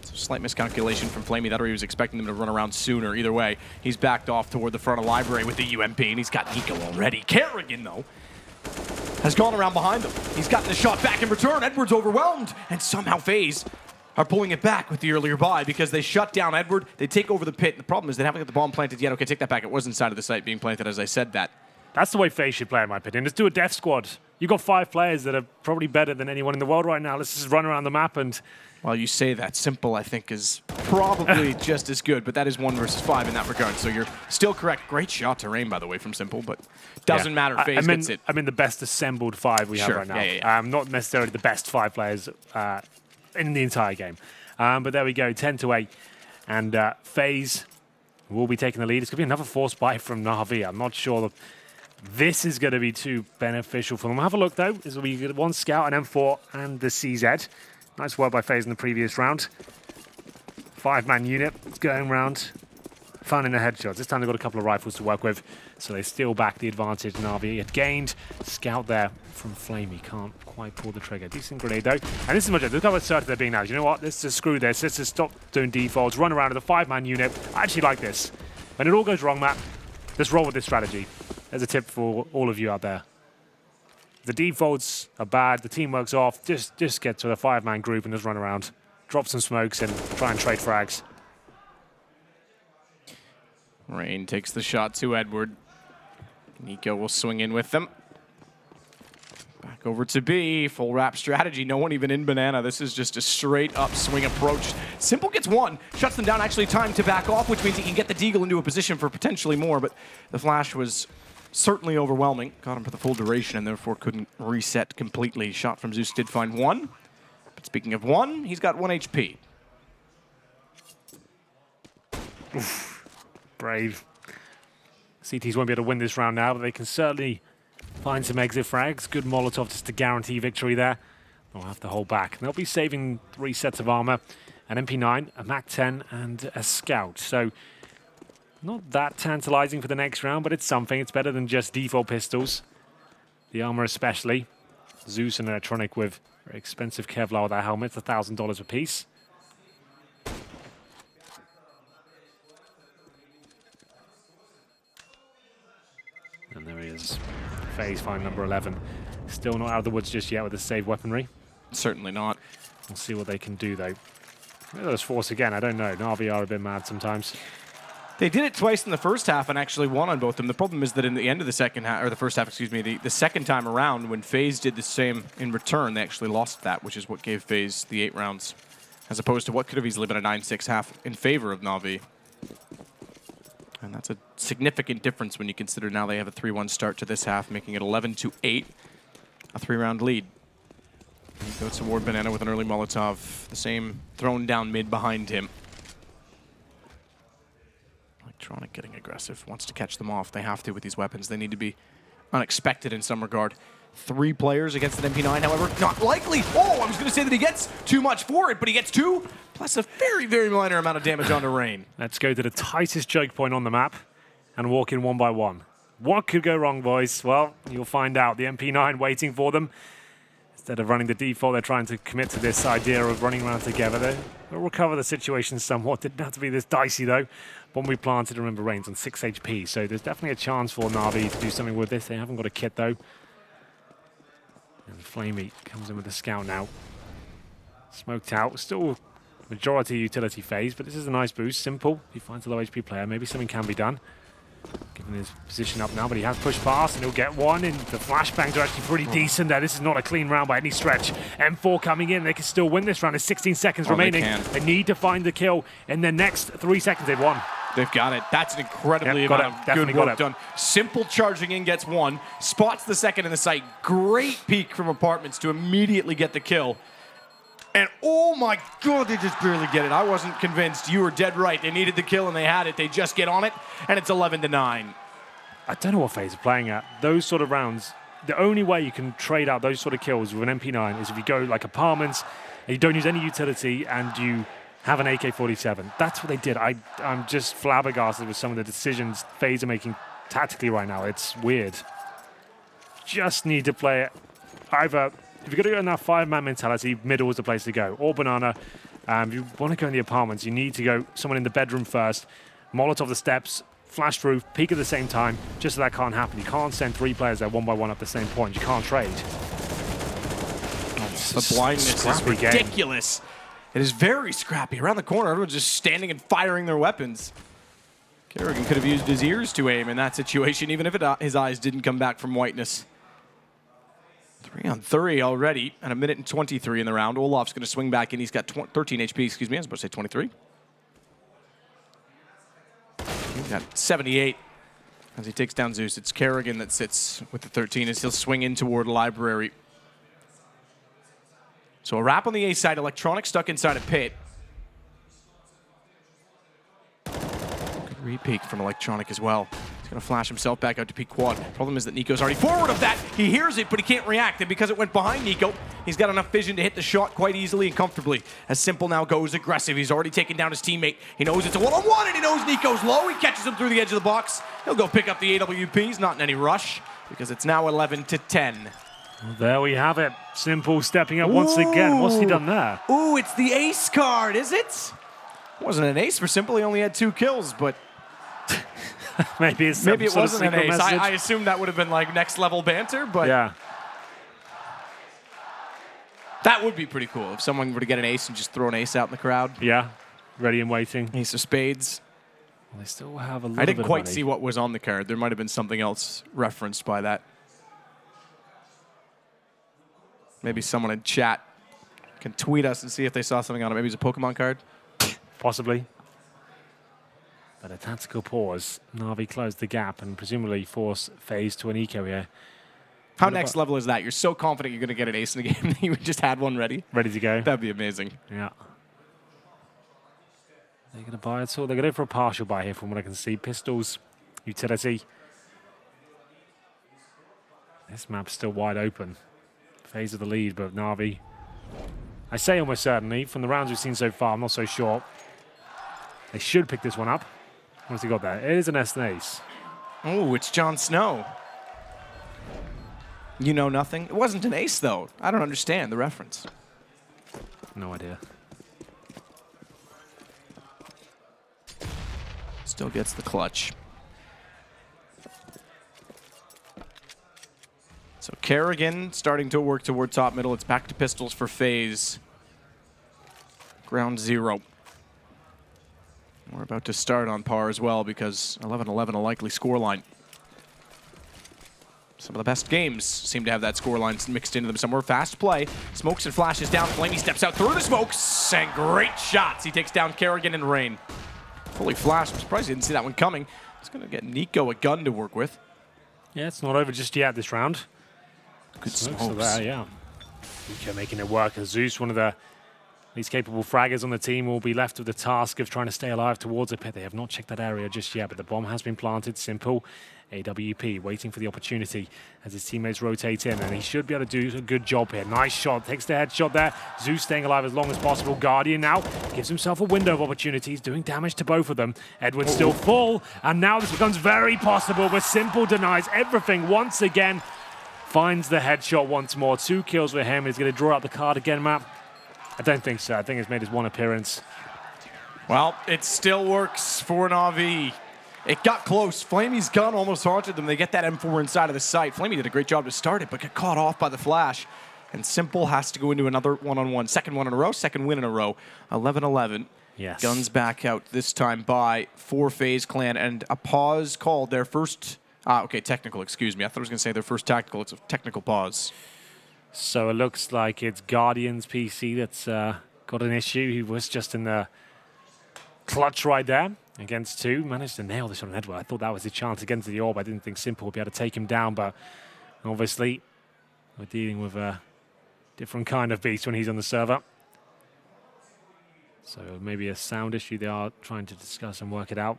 So slight miscalculation from Flamey. That or he was expecting them to run around sooner. Either way, he's backed off toward the front of library with the UMP, and he's got Nico already. Kerrigan, though, has gone around behind him. He's gotten the shot back in return. Edward's overwhelmed, and somehow FaZe are pulling it back with the earlier buy because they shut down Edward. They take over the pit. The problem is they haven't got the bomb planted yet. Okay, take that back. It was inside of the site being planted as I said that. That's the way FaZe should play, in my opinion. Let's do a death squad. You've got 5 players that are probably better than anyone in the world right now. Let's just run around the map and... Well, you say that. Simple, I think, is probably just as good, but that is 1 versus 5 in that regard, so you're still correct. Great shot to Rain, by the way, from Simple, but doesn't matter. FaZe gets it. I mean the best assembled 5 we have right now. Yeah. Not necessarily the best 5 players in the entire game. But there we go, 10-8. And FaZe will be taking the lead. It's going to be another force buy from Na'Vi. I'm not sure that this is going to be too beneficial for them. Have a look, though. This will be 1 scout, an M4, and the CZ. Nice work by FaZe in the previous round. 5-man unit. It's going around, finding the headshots. This time they've got a couple of rifles to work with, so they steal back the advantage Na'Vi had gained. Scout there from Flamey. Can't quite pull the trigger. Decent grenade, though. And this is much. Look how assertive they're being now. You know what? Let's just screw this. Let's just stop doing defaults. Run around with a 5-man unit. I actually like this. When it all goes wrong, Matt, let's roll with this strategy. There's a tip for all of you out there. The defaults are bad, the teamwork's off, just get to the 5-man group and just run around. Drop some smokes and try and trade frags. Rain takes the shot to Edward. Nico will swing in with them. Back over to B, full wrap strategy, no one even in banana. This is just a straight up swing approach. Simple gets 1, shuts them down, actually time to back off, which means he can get the deagle into a position for potentially more, but the flash was certainly overwhelming. Got him for the full duration and therefore couldn't reset completely. Shot from Zeus did find 1. But speaking of 1, he's got 1 HP. Oof. Brave. CTs won't be able to win this round now, but they can certainly find some exit frags. Good Molotov just to guarantee victory there. They'll have to hold back. They'll be saving 3 sets of armor, an MP9, a MAC-10, and a Scout. So not that tantalizing for the next round, but it's something. It's better than just default pistols. The armor especially. Zeus and Electronic with very expensive Kevlar with their helmets, $1,000 a piece. And there he is. FaZe find number 11. Still not out of the woods just yet with the save weaponry. Certainly not. We'll see what they can do, though. Maybe those force again, I don't know. Na'Vi are a bit mad sometimes. They did it twice in the first half and actually won on both of them. The problem is that in the end of the second half, or the first half, excuse me, the second time around, when FaZe did the same in return, they actually lost that, which is what gave FaZe the 8 rounds, as opposed to what could have easily been a 9-6 half in favor of Na'Vi. And that's a significant difference when you consider now they have a 3-1 start to this half, making it 11-8, a 3-round lead. He goes toward Banana with an early Molotov, the same thrown down mid behind him. Electronic getting aggressive, wants to catch them off. They have to with these weapons. They need to be unexpected in some regard. 3 players against an MP9, however, not likely. Oh, I was going to say that he gets too much for it, but he gets 2, plus a very, very minor amount of damage onto Rain. Let's go to the tightest choke point on the map and walk in 1 by 1. What could go wrong, boys? Well, you'll find out. The MP9 waiting for them. Instead of running the default, they're trying to commit to this idea of running around together. They'll recover the situation somewhat. Didn't have to be this dicey, though. Bomb we planted, remember, Rain's on 6 HP, so there's definitely a chance for Na'Vi to do something with this. They haven't got a kit, though. And Flamey comes in with the scout now. Smoked out. Still majority utility phase, but this is a nice boost. Simple. He finds a low HP player. Maybe something can be done. Given his position up now, but he has pushed past and he'll get one. And the flashbangs are actually pretty decent there. This is not a clean round by any stretch. M4 coming in. They can still win this round. There's 16 seconds remaining. They need to find the kill. In the next 3 seconds, they've won. They've got it. That's an incredibly amount of good work done. Simple charging in gets 1. Spots the second in the site. Great peek from Apartments to immediately get the kill. And oh my God, they just barely get it. I wasn't convinced. You were dead right. They needed the kill and they had it. They just get on it, and it's 11-9. I don't know what FaZe are playing at. Those sort of rounds, the only way you can trade out those sort of kills with an MP9 is if you go like Apartments and you don't use any utility and you have an AK-47. That's what they did. I'm just flabbergasted with some of the decisions FaZe are making tactically right now. It's weird. Just need to play it either. If you're going to go in that 5-man mentality, middle is the place to go. Or Banana. If you want to go in the Apartments, you need to go someone in the bedroom first. Molotov the steps, flash through, peek at the same time, just so that can't happen. You can't send 3 players there 1 by 1 at the same point. You can't trade. The blindness is ridiculous. It is very scrappy. Around the corner, everyone's just standing and firing their weapons. Kerrigan could have used his ears to aim in that situation, even if his eyes didn't come back from whiteness. 3 on 3 already, and 1 minute and 23 in the round. Olaf's going to swing back in. He's got 13 HP, excuse me. I was supposed to say 23. He's got 78 as he takes down Zeus. It's Kerrigan that sits with the 13 as he'll swing in toward Library. So a wrap on the A side. Electronic stuck inside a pit. Good re-peek from Electronic as well. He's going to flash himself back out to peek quad. Problem is that Nico's already forward of that. He hears it, but he can't react. And because it went behind Nico, he's got enough vision to hit the shot quite easily and comfortably. As Simple now goes aggressive. He's already taken down his teammate. He knows it's a one-on-one, and he knows Nico's low. He catches him through the edge of the box. He'll go pick up the AWP. He's not in any rush because it's now 11-10. Well, there we have it. Simple stepping up once again. What's he done there? Ooh, it's the ace card, is it? Wasn't an ace for Simple. He only had 2 kills, but maybe it wasn't an ace. I assume that would have been like next level banter, but yeah, that would be pretty cool if someone were to get an ace and just throw an ace out in the crowd. Yeah, ready and waiting. Ace of spades. Well, they still have a little I didn't bit quite of money. see what was on the card. There might have been something else referenced by that. Maybe someone in chat can tweet us and see if they saw something on it. Maybe it's a Pokemon card. Possibly. But a tactical pause. Na'Vi closed the gap and presumably force FaZe to an eco here. How next level is that? You're so confident you're going to get an ace in the game that you just had one ready? Ready to go. That'd be amazing. Yeah. They're going to buy it all. They're going to go for a partial buy here from what I can see. Pistols, utility. This map's still wide open. FaZe of the lead, but Na'Vi, I say almost certainly, from the rounds we've seen so far, I'm not so sure. They should pick this one up. What's he got there? It is an S and ace. Oh, it's Jon Snow. You know nothing? It wasn't an ace, though. I don't understand the reference. No idea. Still gets the clutch. So Kerrigan starting to work toward top middle. It's back to pistols for FaZe. Ground 0. We're about to start on par as well because 11-11 a likely scoreline. Some of the best games seem to have that scoreline mixed into them somewhere. Fast play. Smokes and flashes down. Flamey steps out through the smokes. And great shots. He takes down Kerrigan and Rain. Fully flashed. I'm surprised he didn't see that one coming. He's going to get Nico a gun to work with. Yeah, it's not over just yet this round. Good smokes. There, yeah. Nico making it work. And Zeus, one of the least capable fraggers on the team, will be left with the task of trying to stay alive towards a pit. They have not checked that area just yet, but the bomb has been planted. Simple. AWP waiting for the opportunity as his teammates rotate in, and he should be able to do a good job here. Nice shot, takes the headshot there. Zeus staying alive as long as possible. Guardian now gives himself a window of opportunities, doing damage to both of them. Edward still full, and now this becomes very possible, but Simple denies everything once again. Finds the headshot once more. 2 kills for him. He's going to draw out the card again, Matt. I don't think so. I think it's made his 1 appearance. Well, it still works for Na'Vi. It got close. Flamey's gun almost haunted them. They get that M4 inside of the site. Flamey did a great job to start it, but got caught off by the flash. And Simple has to go into another one-on-one. Second one in a row, second win in a row. 11-11. Yes. Guns back out this time by 4 FaZe Clan. And a pause called their first... okay, technical, excuse me. I thought I was going to say their first tactical. It's a technical pause. So it looks like it's Guardian's PC that's got an issue. He was just in the clutch right there. Against 2, managed to nail this on Edward. I thought that was his chance against the orb. I didn't think Simple would be able to take him down, but obviously we're dealing with a different kind of beast when he's on the server. So maybe a sound issue they are trying to discuss and work it out.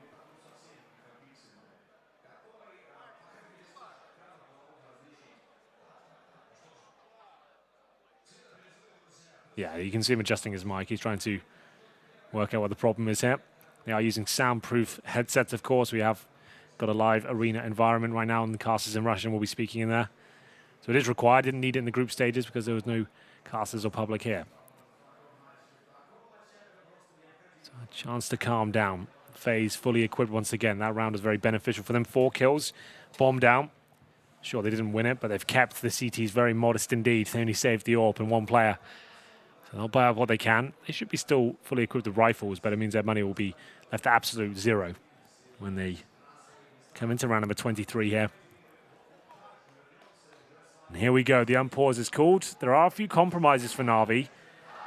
Yeah, you can see him adjusting his mic. He's trying to work out what the problem is here. They are using soundproof headsets, of course. We have got a live arena environment right now, and the casters in Russian will be speaking in there. So it is required. Didn't need it in the group stages because there was no casters or public here. So a chance to calm down. FaZe fully equipped once again. That round was very beneficial for them. 4 kills, bomb down. Sure, they didn't win it, but they've kept the CTs very modest indeed. They only saved the AWP and 1 player. So they'll buy up what they can. They should be still fully equipped with rifles, but it means their money will be left at absolute 0 when they come into round number 23 here. And here we go. The unpause is called. There are a few compromises for Na'Vi.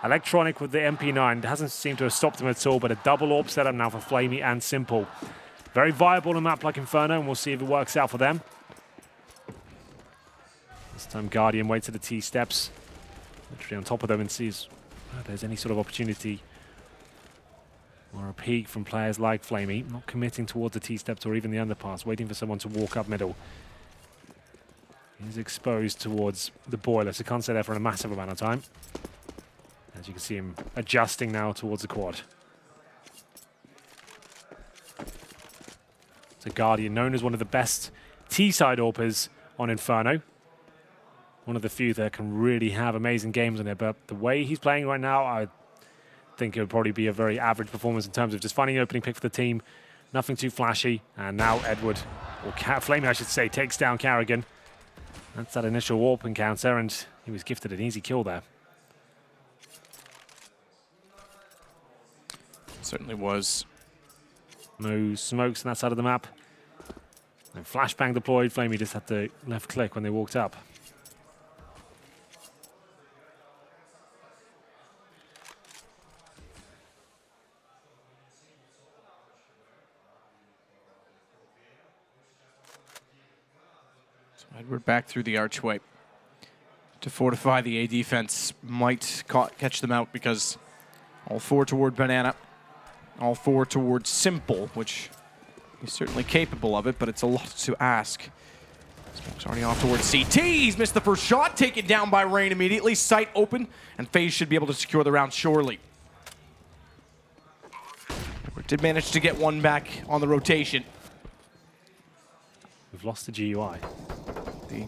Electronic with the MP9 hasn't seemed to have stopped them at all, but a double AWP setup now for Flamey and Simple. Very viable on a map like Inferno, and we'll see if it works out for them. This time Guardian waits at the T-steps. Literally on top of them and sees if there's any sort of opportunity or a peek from players like Flamey, not committing towards the T-steps or even the underpass, waiting for someone to walk up middle. He's exposed towards the boiler, so can't stay there for a massive amount of time. As you can see him adjusting now towards the quad. So Guardian, known as one of the best T-side AWPers on Inferno. One of the few that can really have amazing games on it, but the way he's playing right now, I think it would probably be a very average performance in terms of just finding an opening pick for the team. Nothing too flashy, and now Edward, or Flamey I should say, takes down Kerrigan. That's that initial AWP encounter, and he was gifted an easy kill there. Certainly was. No smokes on that side of the map. And flashbang deployed, Flamey just had to left click when they walked up. Edward back through the archway to fortify the A defense. Might catch them out because all 4 toward Banana, all 4 towards Simple, which he's certainly capable of it, but it's a lot to ask. Smoke's already off towards CT. He's missed the first shot, taken down by Rain immediately. Sight open, and FaZe should be able to secure the round surely. Edward did manage to get 1 back on the rotation. We've lost the GUI. The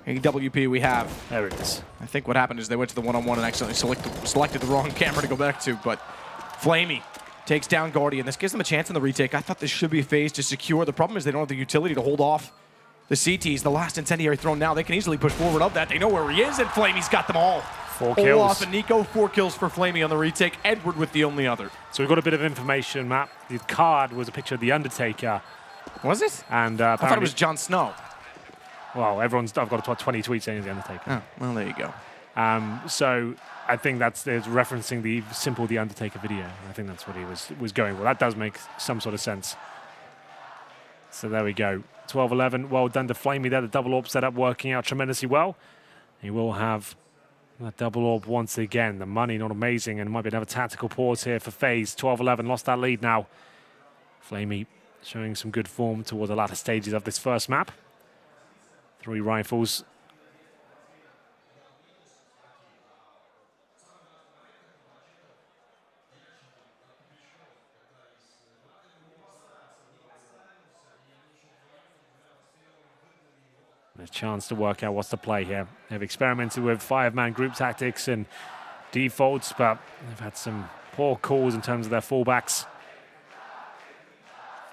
AWP we have. There it is. I think what happened is they went to the one-on-one and accidentally selected the wrong camera to go back to, but Flamey takes down Guardian. This gives them a chance in the retake. I thought this should be a FaZe to secure. The problem is they don't have the utility to hold off the CTs, the last incendiary thrown now. They can easily push forward of that. They know where he is, and Flamey's got them all. 4 kills. Olaf and Nico, 4 kills for Flamey on the retake. Edward with the only other. So we've got a bit of information, Matt. The card was a picture of the Undertaker. Was it? And I thought it was Jon Snow. Well, I've got 20 tweets saying the Undertaker. Oh, well, there you go. So I think it's referencing the simple The Undertaker video. I think that's what he was going for. That does make some sort of sense. So there we go. 12-11. Well done to Flamey there. The double orb setup working out tremendously well. He will have that double orb once again. The money not amazing, and it might be another tactical pause here for FaZe. 12-11. Lost that lead now. Flamey showing some good form towards the latter stages of this first map. 3 rifles. A chance to work out what's the play here. They've experimented with 5-man group tactics and defaults, but they've had some poor calls in terms of their fallbacks.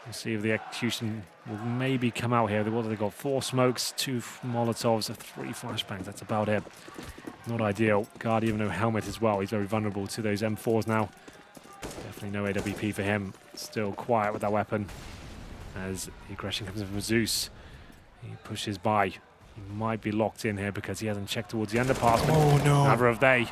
We'll see if the execution will maybe come out here. What have they got? 4 smokes, 2 Molotovs, 3 flashbangs. That's about it. Not ideal. Guardian, no helmet as well. He's very vulnerable to those M4s now. Definitely no AWP for him. Still quiet with that weapon as the aggression comes in from Zeus. He pushes by. He might be locked in here because he hasn't checked towards the underpass. Oh no. Neither have they.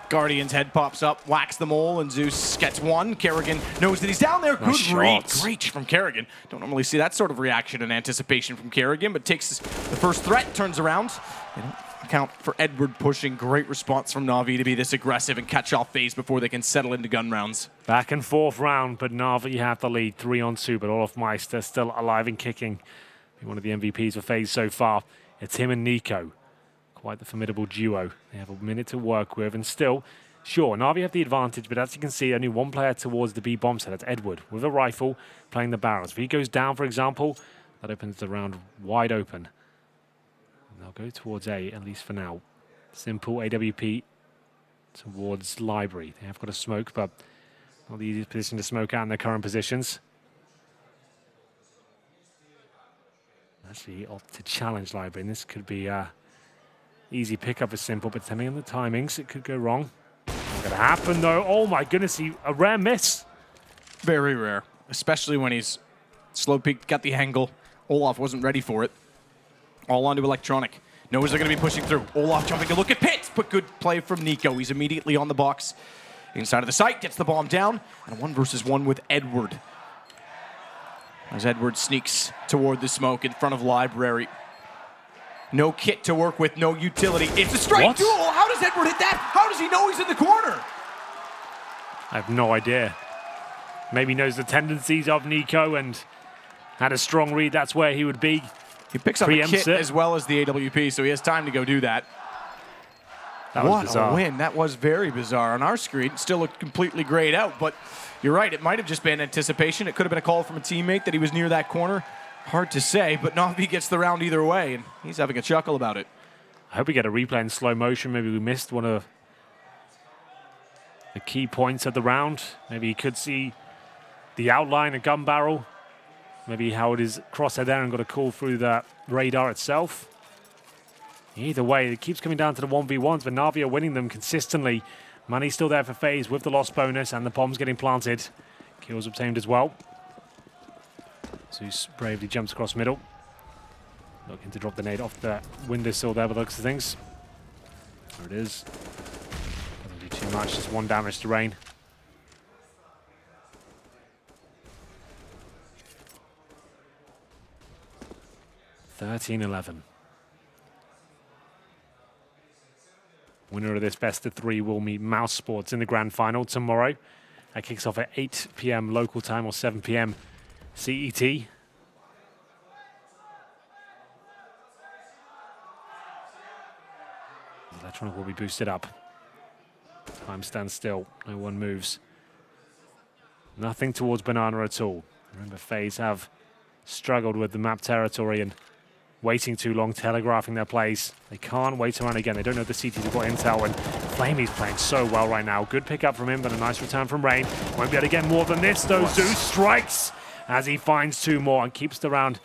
Guardian's head pops up, whacks them all, and Zeus gets one. Kerrigan knows that he's down there. Nice Good read. shots. Great from Kerrigan. Don't normally see that sort of reaction and anticipation from Kerrigan, but takes the first threat, turns around. They don't account for Edward pushing. Great response from Na'Vi to be this aggressive and catch off FaZe before they can settle into gun rounds. Back and forth round, but Na'Vi have the lead 3-on-2, but Olaf Meister still alive and kicking. One of the MVPs for FaZe so far. It's him and Nico. Quite the formidable duo. They have a minute to work with, and still, sure, Na'Vi have the advantage, but as you can see, only one player towards the B bomb set. That's Edward, with a rifle, playing the barrels. If he goes down, for example, that opens the round wide open. And they'll go towards A, at least for now. Simple AWP towards Library. They have got a smoke, but not the easiest position to smoke out in their current positions. Actually opt to challenge Library, and this could be easy pickup for Simple, but depending on the timings, it could go wrong. Not going to happen, though. Oh, my goodness, a rare miss. Very rare, especially when he's slow peek, got the angle. Olaf wasn't ready for it. All onto Electronic. Knows they're going to be pushing through. Olaf jumping to look at Pitts, but good play from Nico. He's immediately on the box. Inside of the site, gets the bomb down, and a 1-versus-1 with Edward. As Edward sneaks toward the smoke in front of Library. No kit to work with, no utility. It's a straight duel. How does Edward hit that? How does he know he's in the corner? I have no idea. Maybe knows the tendencies of Nico and had a strong read. That's where he would be. He picks up a kit as well as the AWP, so he has time to go do that. That was bizarre. What a win. That was very bizarre. On our screen, it still looked completely grayed out, but you're right. It might have just been anticipation. It could have been a call from a teammate that he was near that corner. Hard to say, but Na'Vi gets the round either way, and he's having a chuckle about it. I hope we get a replay in slow motion. Maybe we missed one of the key points of the round. Maybe you could see the outline, a gun barrel. Maybe how it is crosshair there and got a call through the radar itself. Either way, it keeps coming down to the 1v1s, but Na'Vi are winning them consistently. Money's still there for FaZe with the lost bonus, and the bomb's getting planted. Kills obtained as well. Zeus bravely jumps across middle. Looking to drop the nade off the windowsill there by the looks of things. There it is. Doesn't do too much, just 1 damage to Rain. (13-11). Winner of this best of 3 will meet Mouse Sports in the grand final tomorrow. That kicks off at 8 p.m. local time or 7 p.m. CET. Electronic will be boosted up. Time stands still. No one moves. Nothing towards Banana at all. Remember, FaZe have struggled with the map territory and waiting too long, telegraphing their plays. They can't wait around again. They don't know the CTs have got intel, and Flamey's playing so well right now. Good pickup from him, but a nice return from Rain. Won't be able to get more than this, though. Zeus strikes as he finds 2 more and keeps the round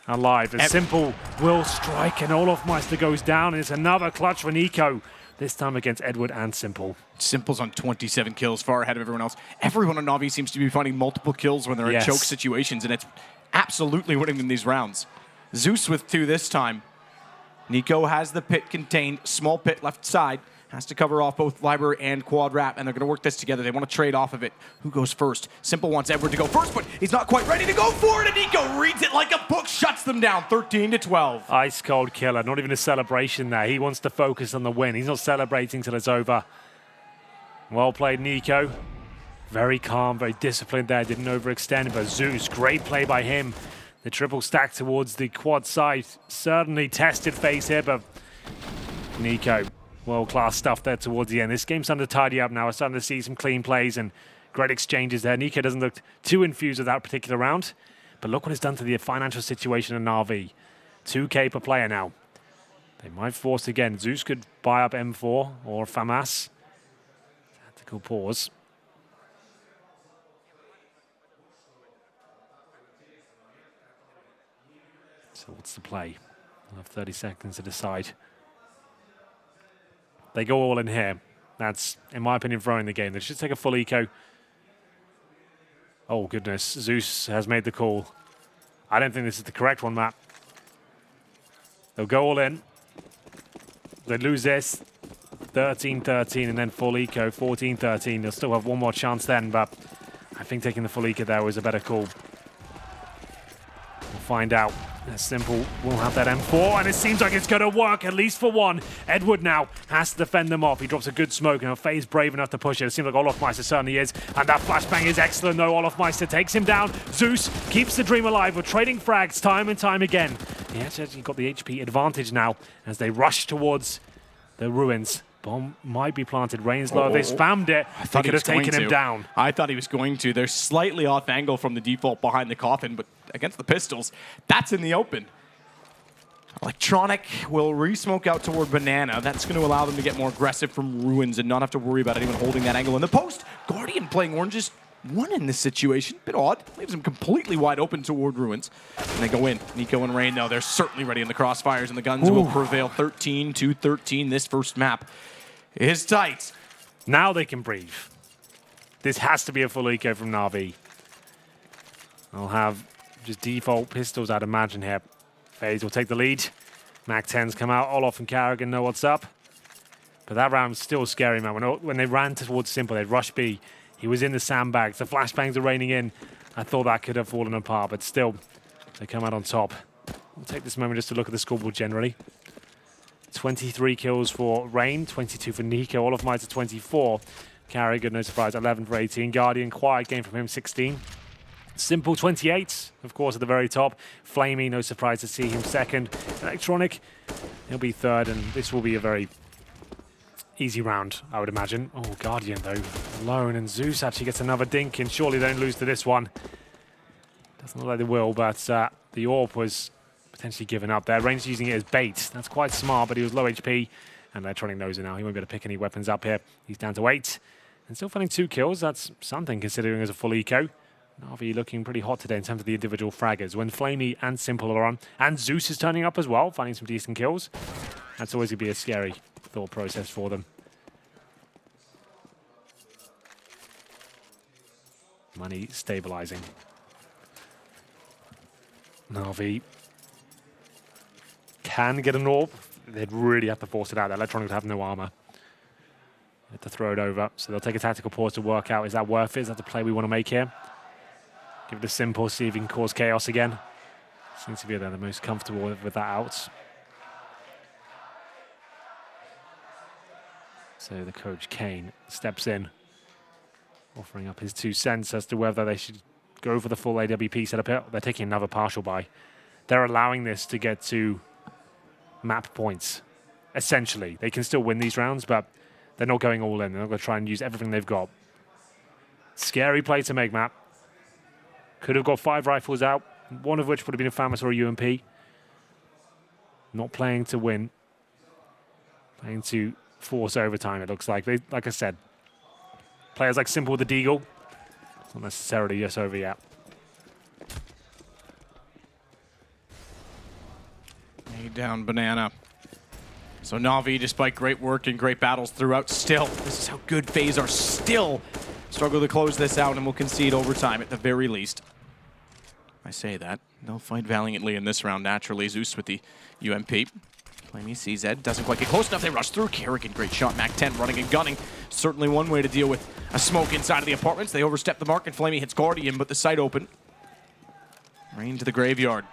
alive. As Simple will strike, and Olofmeister goes down. And it's another clutch for Nico, this time against Edward and Simple. Simple's on 27 kills, far ahead of everyone else. Everyone on Na'Vi seems to be finding multiple kills when they're in choke situations, and it's absolutely winning them these rounds. Zeus with 2 this time. Nico has the pit contained, small pit left side. Has to cover off both Library and Quad Wrap, and they're going to work this together. They want to trade off of it. Who goes first? Simple wants Edward to go first, but he's not quite ready to go for it, and Nico reads it like a book, shuts them down, 13-12. Ice cold killer, not even a celebration there. He wants to focus on the win. He's not celebrating till it's over. Well played, Nico. Very calm, very disciplined there. Didn't overextend, but Zeus, great play by him. The triple stack towards the quad side. Certainly tested FaZe here, but Nico, world-class stuff there towards the end. This game's starting to tidy up now. We're starting to see some clean plays and great exchanges there. Nico doesn't look too infused with that particular round, but look what it's done to the financial situation in Na'Vi. 2K per player now. They might force again. Zeus could buy up M4 or FAMAS. Tactical pause. So what's the play? We'll have 30 seconds to decide. They go all in here. That's, in my opinion, throwing the game. They should take a full eco. Oh, goodness. Zeus has made the call. I don't think this is the correct one, Matt. They'll go all in. They lose this. 13-13 and then full eco. 14-13. They'll still have one more chance then, but I think taking the full eco there was a better call. We'll find out. Simple will have that M4, and it seems like it's going to work, at least for one. Edward now has to defend them off. He drops a good smoke, and FaZe brave enough to push it. It seems like Olofmeister certainly is, and that flashbang is excellent, though. Olofmeister takes him down. Zeus keeps the dream alive. We're trading frags time and time again. He actually got the HP advantage now as they rush towards the ruins. Bomb might be planted. Rain's low. They spammed it. They could have taken him down. I thought he was going to. They're slightly off angle from the default behind the coffin, but against the pistols, that's in the open. Electronic will re-smoke out toward Banana. That's going to allow them to get more aggressive from Ruins and not have to worry about anyone holding that angle in the post. Guardian playing oranges. One in this situation. Bit odd. Leaves him completely wide open toward Ruins. And they go in. Nico and Rain, though, they're certainly ready in the crossfires, and the guns will prevail 13-13. This first map is tight. Now they can breathe. This has to be a full eco from Na'Vi. I'll have just default pistols, I'd imagine here. FaZe will take the lead. Mac-10s come out. Olof and Carrigan know what's up. But that round's still scary, man. When they ran towards Simple, they'd rush B. He was in the sandbags. The flashbangs are raining in. I thought that could have fallen apart, but still, they come out on top. We'll take this moment just to look at the scoreboard generally. 23 kills for Rain, 22 for Nico. Olofmeister 24. Carrigan, no surprise, 11 for 18. Guardian, quiet game from him, 16. Simple 28, of course, at the very top. Flamey, no surprise to see him second. Electronic, he'll be third, and this will be a very easy round, I would imagine. Oh, Guardian, though, alone, and Zeus actually gets another dink, and surely they don't lose to this one. Doesn't look like they will, but the AWP was potentially given up there. Rain's using it as bait. That's quite smart, but he was low HP, and Electronic knows it now. He won't be able to pick any weapons up here. He's down to 8, and still finding 2 kills. That's something, considering as a full eco. Na'Vi looking pretty hot today in terms of the individual fraggers. When Flamey and Simple are on, and Zeus is turning up as well, finding some decent kills. That's always going to be a scary thought process for them. Money stabilizing. Na'Vi can get an AWP. They'd really have to force it out. Electronic would have no armor. They have to throw it over. So they'll take a tactical pause to work out, is that worth it? Is that the play we want to make here? Give it a Simple, see if he can cause chaos again. Seems to be the most comfortable with that out. So the coach, Kane, steps in, offering up his 2 cents as to whether they should go for the full AWP setup here. They're taking another partial buy. They're allowing this to get to map points, essentially. They can still win these rounds, but they're not going all in. They're not going to try and use everything they've got. Scary play to make, Map. Could have got 5 rifles out, one of which would have been a FAMAS or a UMP. Not playing to win. Playing to force overtime, it looks like. Like I said, players like Simple the Deagle, it's not necessarily yes over yet. Lay down banana. So Na'Vi, despite great work and great battles throughout, still, this is how good FaZe are, still struggle to close this out and will concede overtime at the very least. I say that. They'll fight valiantly in this round, naturally. Zeus with the UMP. Flamey CZ doesn't quite get close enough. They rush through. Kerrigan, great shot. Mac 10 running and gunning. Certainly one way to deal with a smoke inside of the apartments. They overstep the mark and Flamey hits Guardian, but the site open. Rain to the graveyard.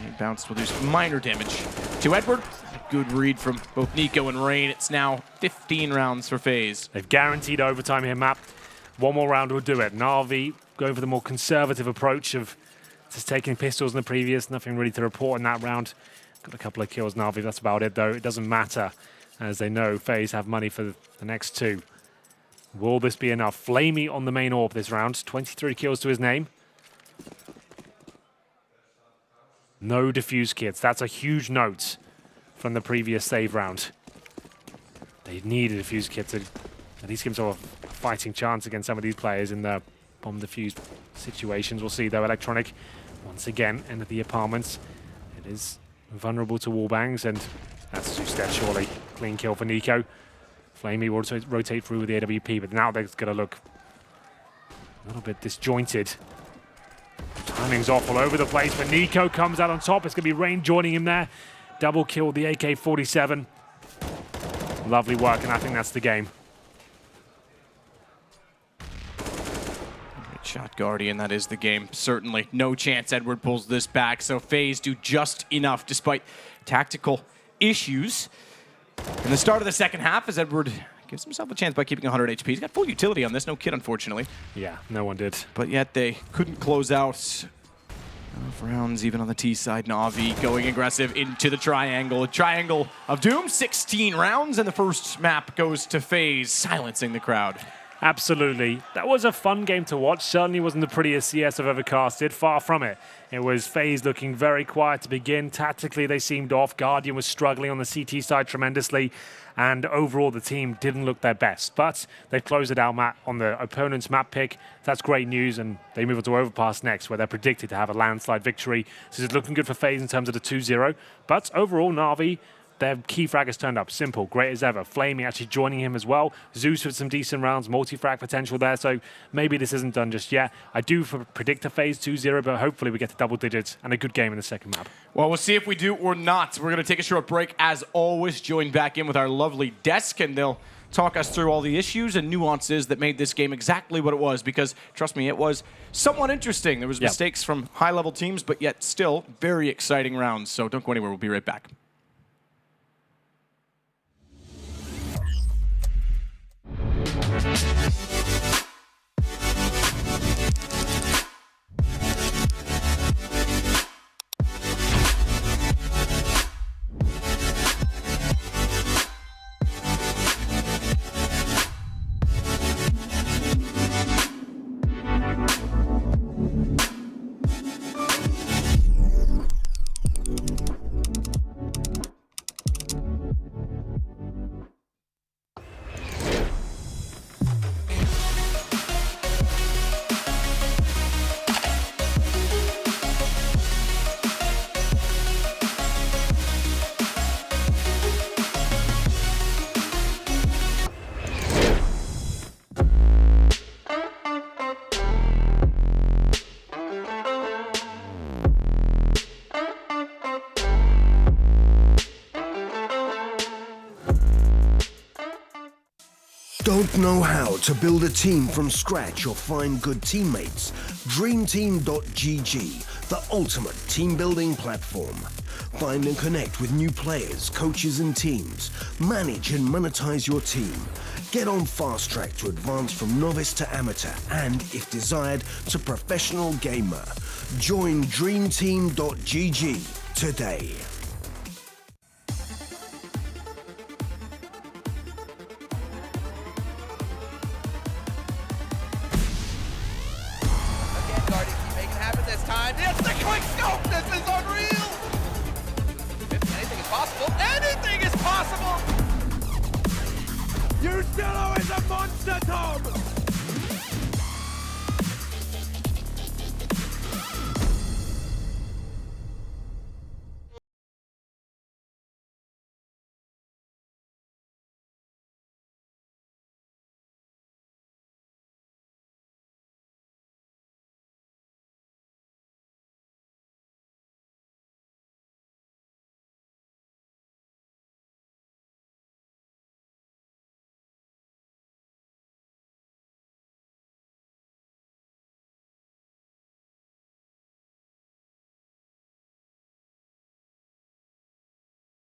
He bounced will do some minor damage to Edward. Good read from both Nico and Rain. It's now 15 rounds for FaZe. They've guaranteed overtime here, Map. One more round will do it. Na'Vi going for the more conservative approach of just taking pistols in the previous. Nothing really to report in that round. Got a couple of kills, Na'Vi. That's about it, though. It doesn't matter, as they know FaZe have money for the next two. Will this be enough? Flamey on the main orb this round. 23 kills to his name. No defuse kits. That's a huge note from the previous save round. They need a defuse kit to at least give themselves a fighting chance against some of these players in the bomb defuse situations. We'll see, though. Electronic, once again, into the apartments. It is vulnerable to wallbangs, and that's Zeus dead, surely. Clean kill for Nico. Flamey will rotate through with the AWP, but now they're going to look a little bit disjointed. Timing's off all over the place, but Nico comes out on top. It's going to be Rain joining him there. Double kill with the AK-47. Lovely work, and I think that's the game. Great shot, Guardian. That is the game. Certainly no chance Edward pulls this back, so FaZe do just enough despite tactical issues. In the start of the second half, as Edward gives himself a chance by keeping 100 HP. He's got full utility on this. No kit, unfortunately. Yeah, no one did. But yet they couldn't close out enough rounds, even on the T side. Na'Vi going aggressive into the triangle. A triangle of doom. 16 rounds, and the first map goes to FaZe, silencing the crowd. Absolutely. That was a fun game to watch. Certainly wasn't the prettiest CS I've ever casted. Far from it. It was FaZe looking very quiet to begin. Tactically, they seemed off. Guardian was struggling on the CT side tremendously. And overall, the team didn't look their best. But they closed it out on the opponent's map pick. That's great news. And they move on to Overpass next, where they're predicted to have a landslide victory. So it's looking good for FaZe in terms of the 2-0. But overall, Na'Vi, their key frag has turned up. Simple, great as ever. Flamey actually joining him as well. Zeus with some decent rounds, multi-frag potential there. So maybe this isn't done just yet. I do predict a FaZe 2-0, but hopefully we get to double digits and a good game in the second map. Well, we'll see if we do or not. We're going to take a short break. As always, join back in with our lovely desk, and they'll talk us through all the issues and nuances that made this game exactly what it was, because, trust me, it was somewhat interesting. There was mistakes from high-level teams, but yet still very exciting rounds. So don't go anywhere. We'll be right back. Don't know how to build a team from scratch or find good teammates? DreamTeam.gg, the ultimate team building platform. Find and connect with new players, coaches and teams. Manage and monetize your team. Get on fast track to advance from novice to amateur and, if desired, to professional gamer. Join DreamTeam.gg today. It's the quick scope! This is unreal! Anything is possible. Anything is possible! You still always a monster, Tom!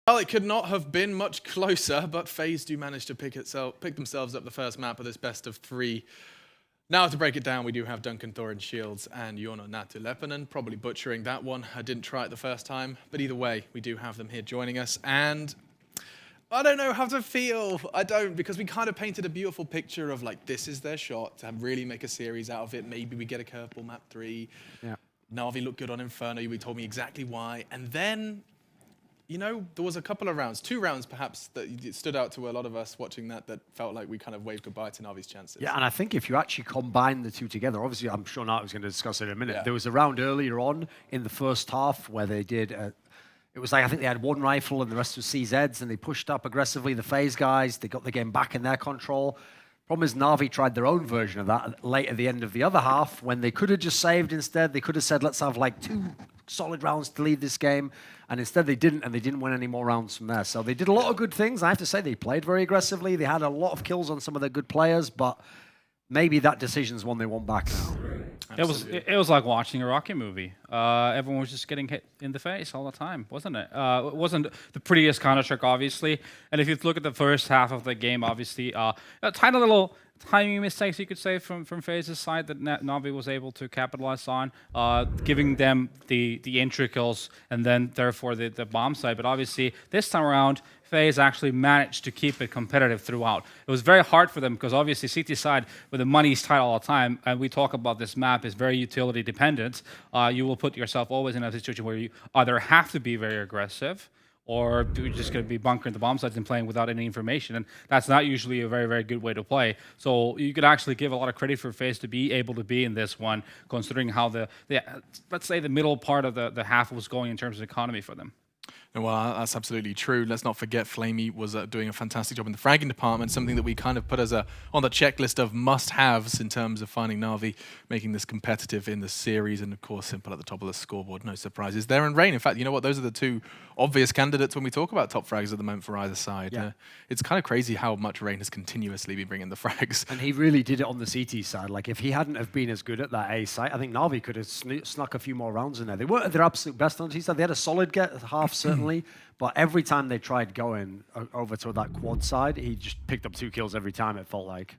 Well, it could not have been much closer, but FaZe do manage to pick themselves up the first map of this best of 3. Now, to break it down, we do have Duncan Thorin Shields and Jono Natu Leppänen, probably butchering that one. I didn't try it the first time, but either way, we do have them here joining us, and I don't know how to feel. I don't, because we kind of painted a beautiful picture of, like, this is their shot to really make a series out of it. Maybe we get a curveball map 3. Yeah. Na'Vi looked good on Inferno. You told me exactly why. And then, you know, there was a couple of rounds, 2 rounds perhaps, that stood out to a lot of us watching that felt like we kind of waved goodbye to Na'Vi's chances. Yeah, and I think if you actually combine the two together, obviously I'm sure Nat was going to discuss it in a minute. Yeah. There was a round earlier on in the first half where they did, it was like I think they had 1 rifle and the rest was CZs, and they pushed up aggressively, the FaZe guys, they got the game back in their control. Problem is Na'Vi tried their own version of that late at the end of the other half when they could have just saved instead. They could have said, let's have like 2 solid rounds to lead this game. And instead they didn't, and they didn't win any more rounds from there. So they did a lot of good things. I have to say they played very aggressively. They had a lot of kills on some of their good players, but maybe that decision's one they want back now. It was like watching a Rocky movie. Everyone was just getting hit in the face all the time, wasn't it? It wasn't the prettiest Counter-Strike, obviously. And if you look at the first half of the game, obviously, tiny little timing mistakes, you could say, from FaZe's side that Na'Vi was able to capitalize on, giving them the entry kills and then, therefore, the bomb side. But obviously, this time around, FaZe actually managed to keep it competitive throughout. It was very hard for them because obviously CT side, where the money's tight all the time, and we talk about this map, is very utility dependent. You will put yourself always in a situation where you either have to be very aggressive, or you're just going to be bunkering the bomb sites and playing without any information. And that's not usually a very, very good way to play. So you could actually give a lot of credit for FaZe to be able to be in this one, considering how let's say the middle part of the half was going in terms of economy for them. Well, that's absolutely true. Let's not forget flamie was doing a fantastic job in the fragging department, something that we kind of put as on the checklist of must-haves in terms of finding Na'Vi, making this competitive in the series, and of course Simple at the top of the scoreboard, no surprises there. And Rain, in fact, you know what, those are the 2 obvious candidates when we talk about top frags at the moment for either side. Yeah. It's kind of crazy how much Rain has continuously been bringing the frags. And he really did it on the CT side. Like, if he hadn't have been as good at that A site, I think Na'Vi could have snuck a few more rounds in there. They weren't at their absolute best on the T side. They had a solid half, certainly, but every time they tried going over to that quad side, he just picked up 2 kills every time, it felt like.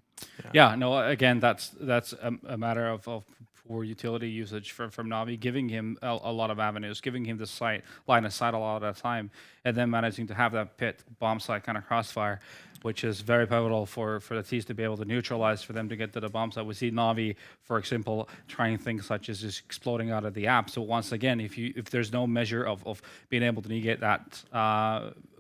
Yeah, no, again, that's a matter of poor utility usage from Na'Vi, giving him a lot of avenues, giving him the line of sight a lot of the time, and then managing to have that pit bomb site kind of crossfire, which is very pivotal for the T's to be able to neutralize, for them to get to the bomb site. We see Na'Vi, for example, trying things such as just exploding out of the app. So once again, if there's no measure of being able to negate that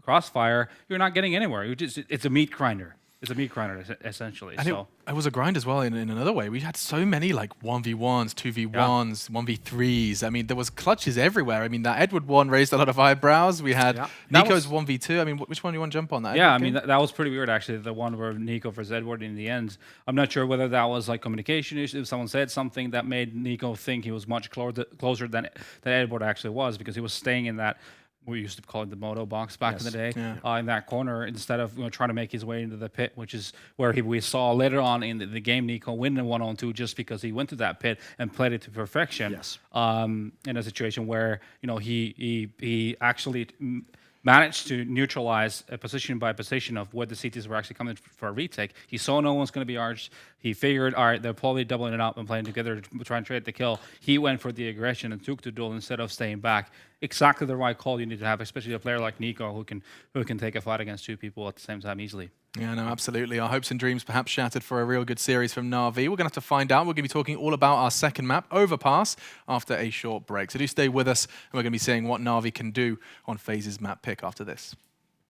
crossfire, you're not getting anywhere. It's a meat grinder. It's a meat grinder, essentially. And it was a grind as well in another way. We had so many, like, 1v1s, 2v1s, 1v3s. I mean, there was clutches everywhere. I mean, that Edward one raised a lot of eyebrows. We had Nico's 1v2. I mean, which one do you want to jump on? That Edward game? That was pretty weird, actually, the one where Nico versus Edward in the end. I'm not sure whether that was, like, communication issues. If someone said something that made Nico think he was much closer than Edward actually was, because he was staying in that, we used to call it the moto box back in the day, in that corner, instead of trying to make his way into the pit, which is where we saw later on in the game Nico win the 1-on-2 just because he went to that pit and played it to perfection. Yes. In a situation where he actually managed to neutralize a position by position of where the CTs were actually coming for a retake. He saw no one's going to be arched. He figured, all right, they're probably doubling it up and playing together to try and trade the kill. He went for the aggression and took the duel instead of staying back. Exactly the right call you need to have, especially a player like Nico who can take a fight against 2 people at the same time easily. Yeah, no, absolutely. Our hopes and dreams perhaps shattered for a real good series from Na'Vi. We're going to have to find out. We're going to be talking all about our second map, Overpass, after a short break. So do stay with us, and we're going to be seeing what Na'Vi can do on FaZe's map pick after this.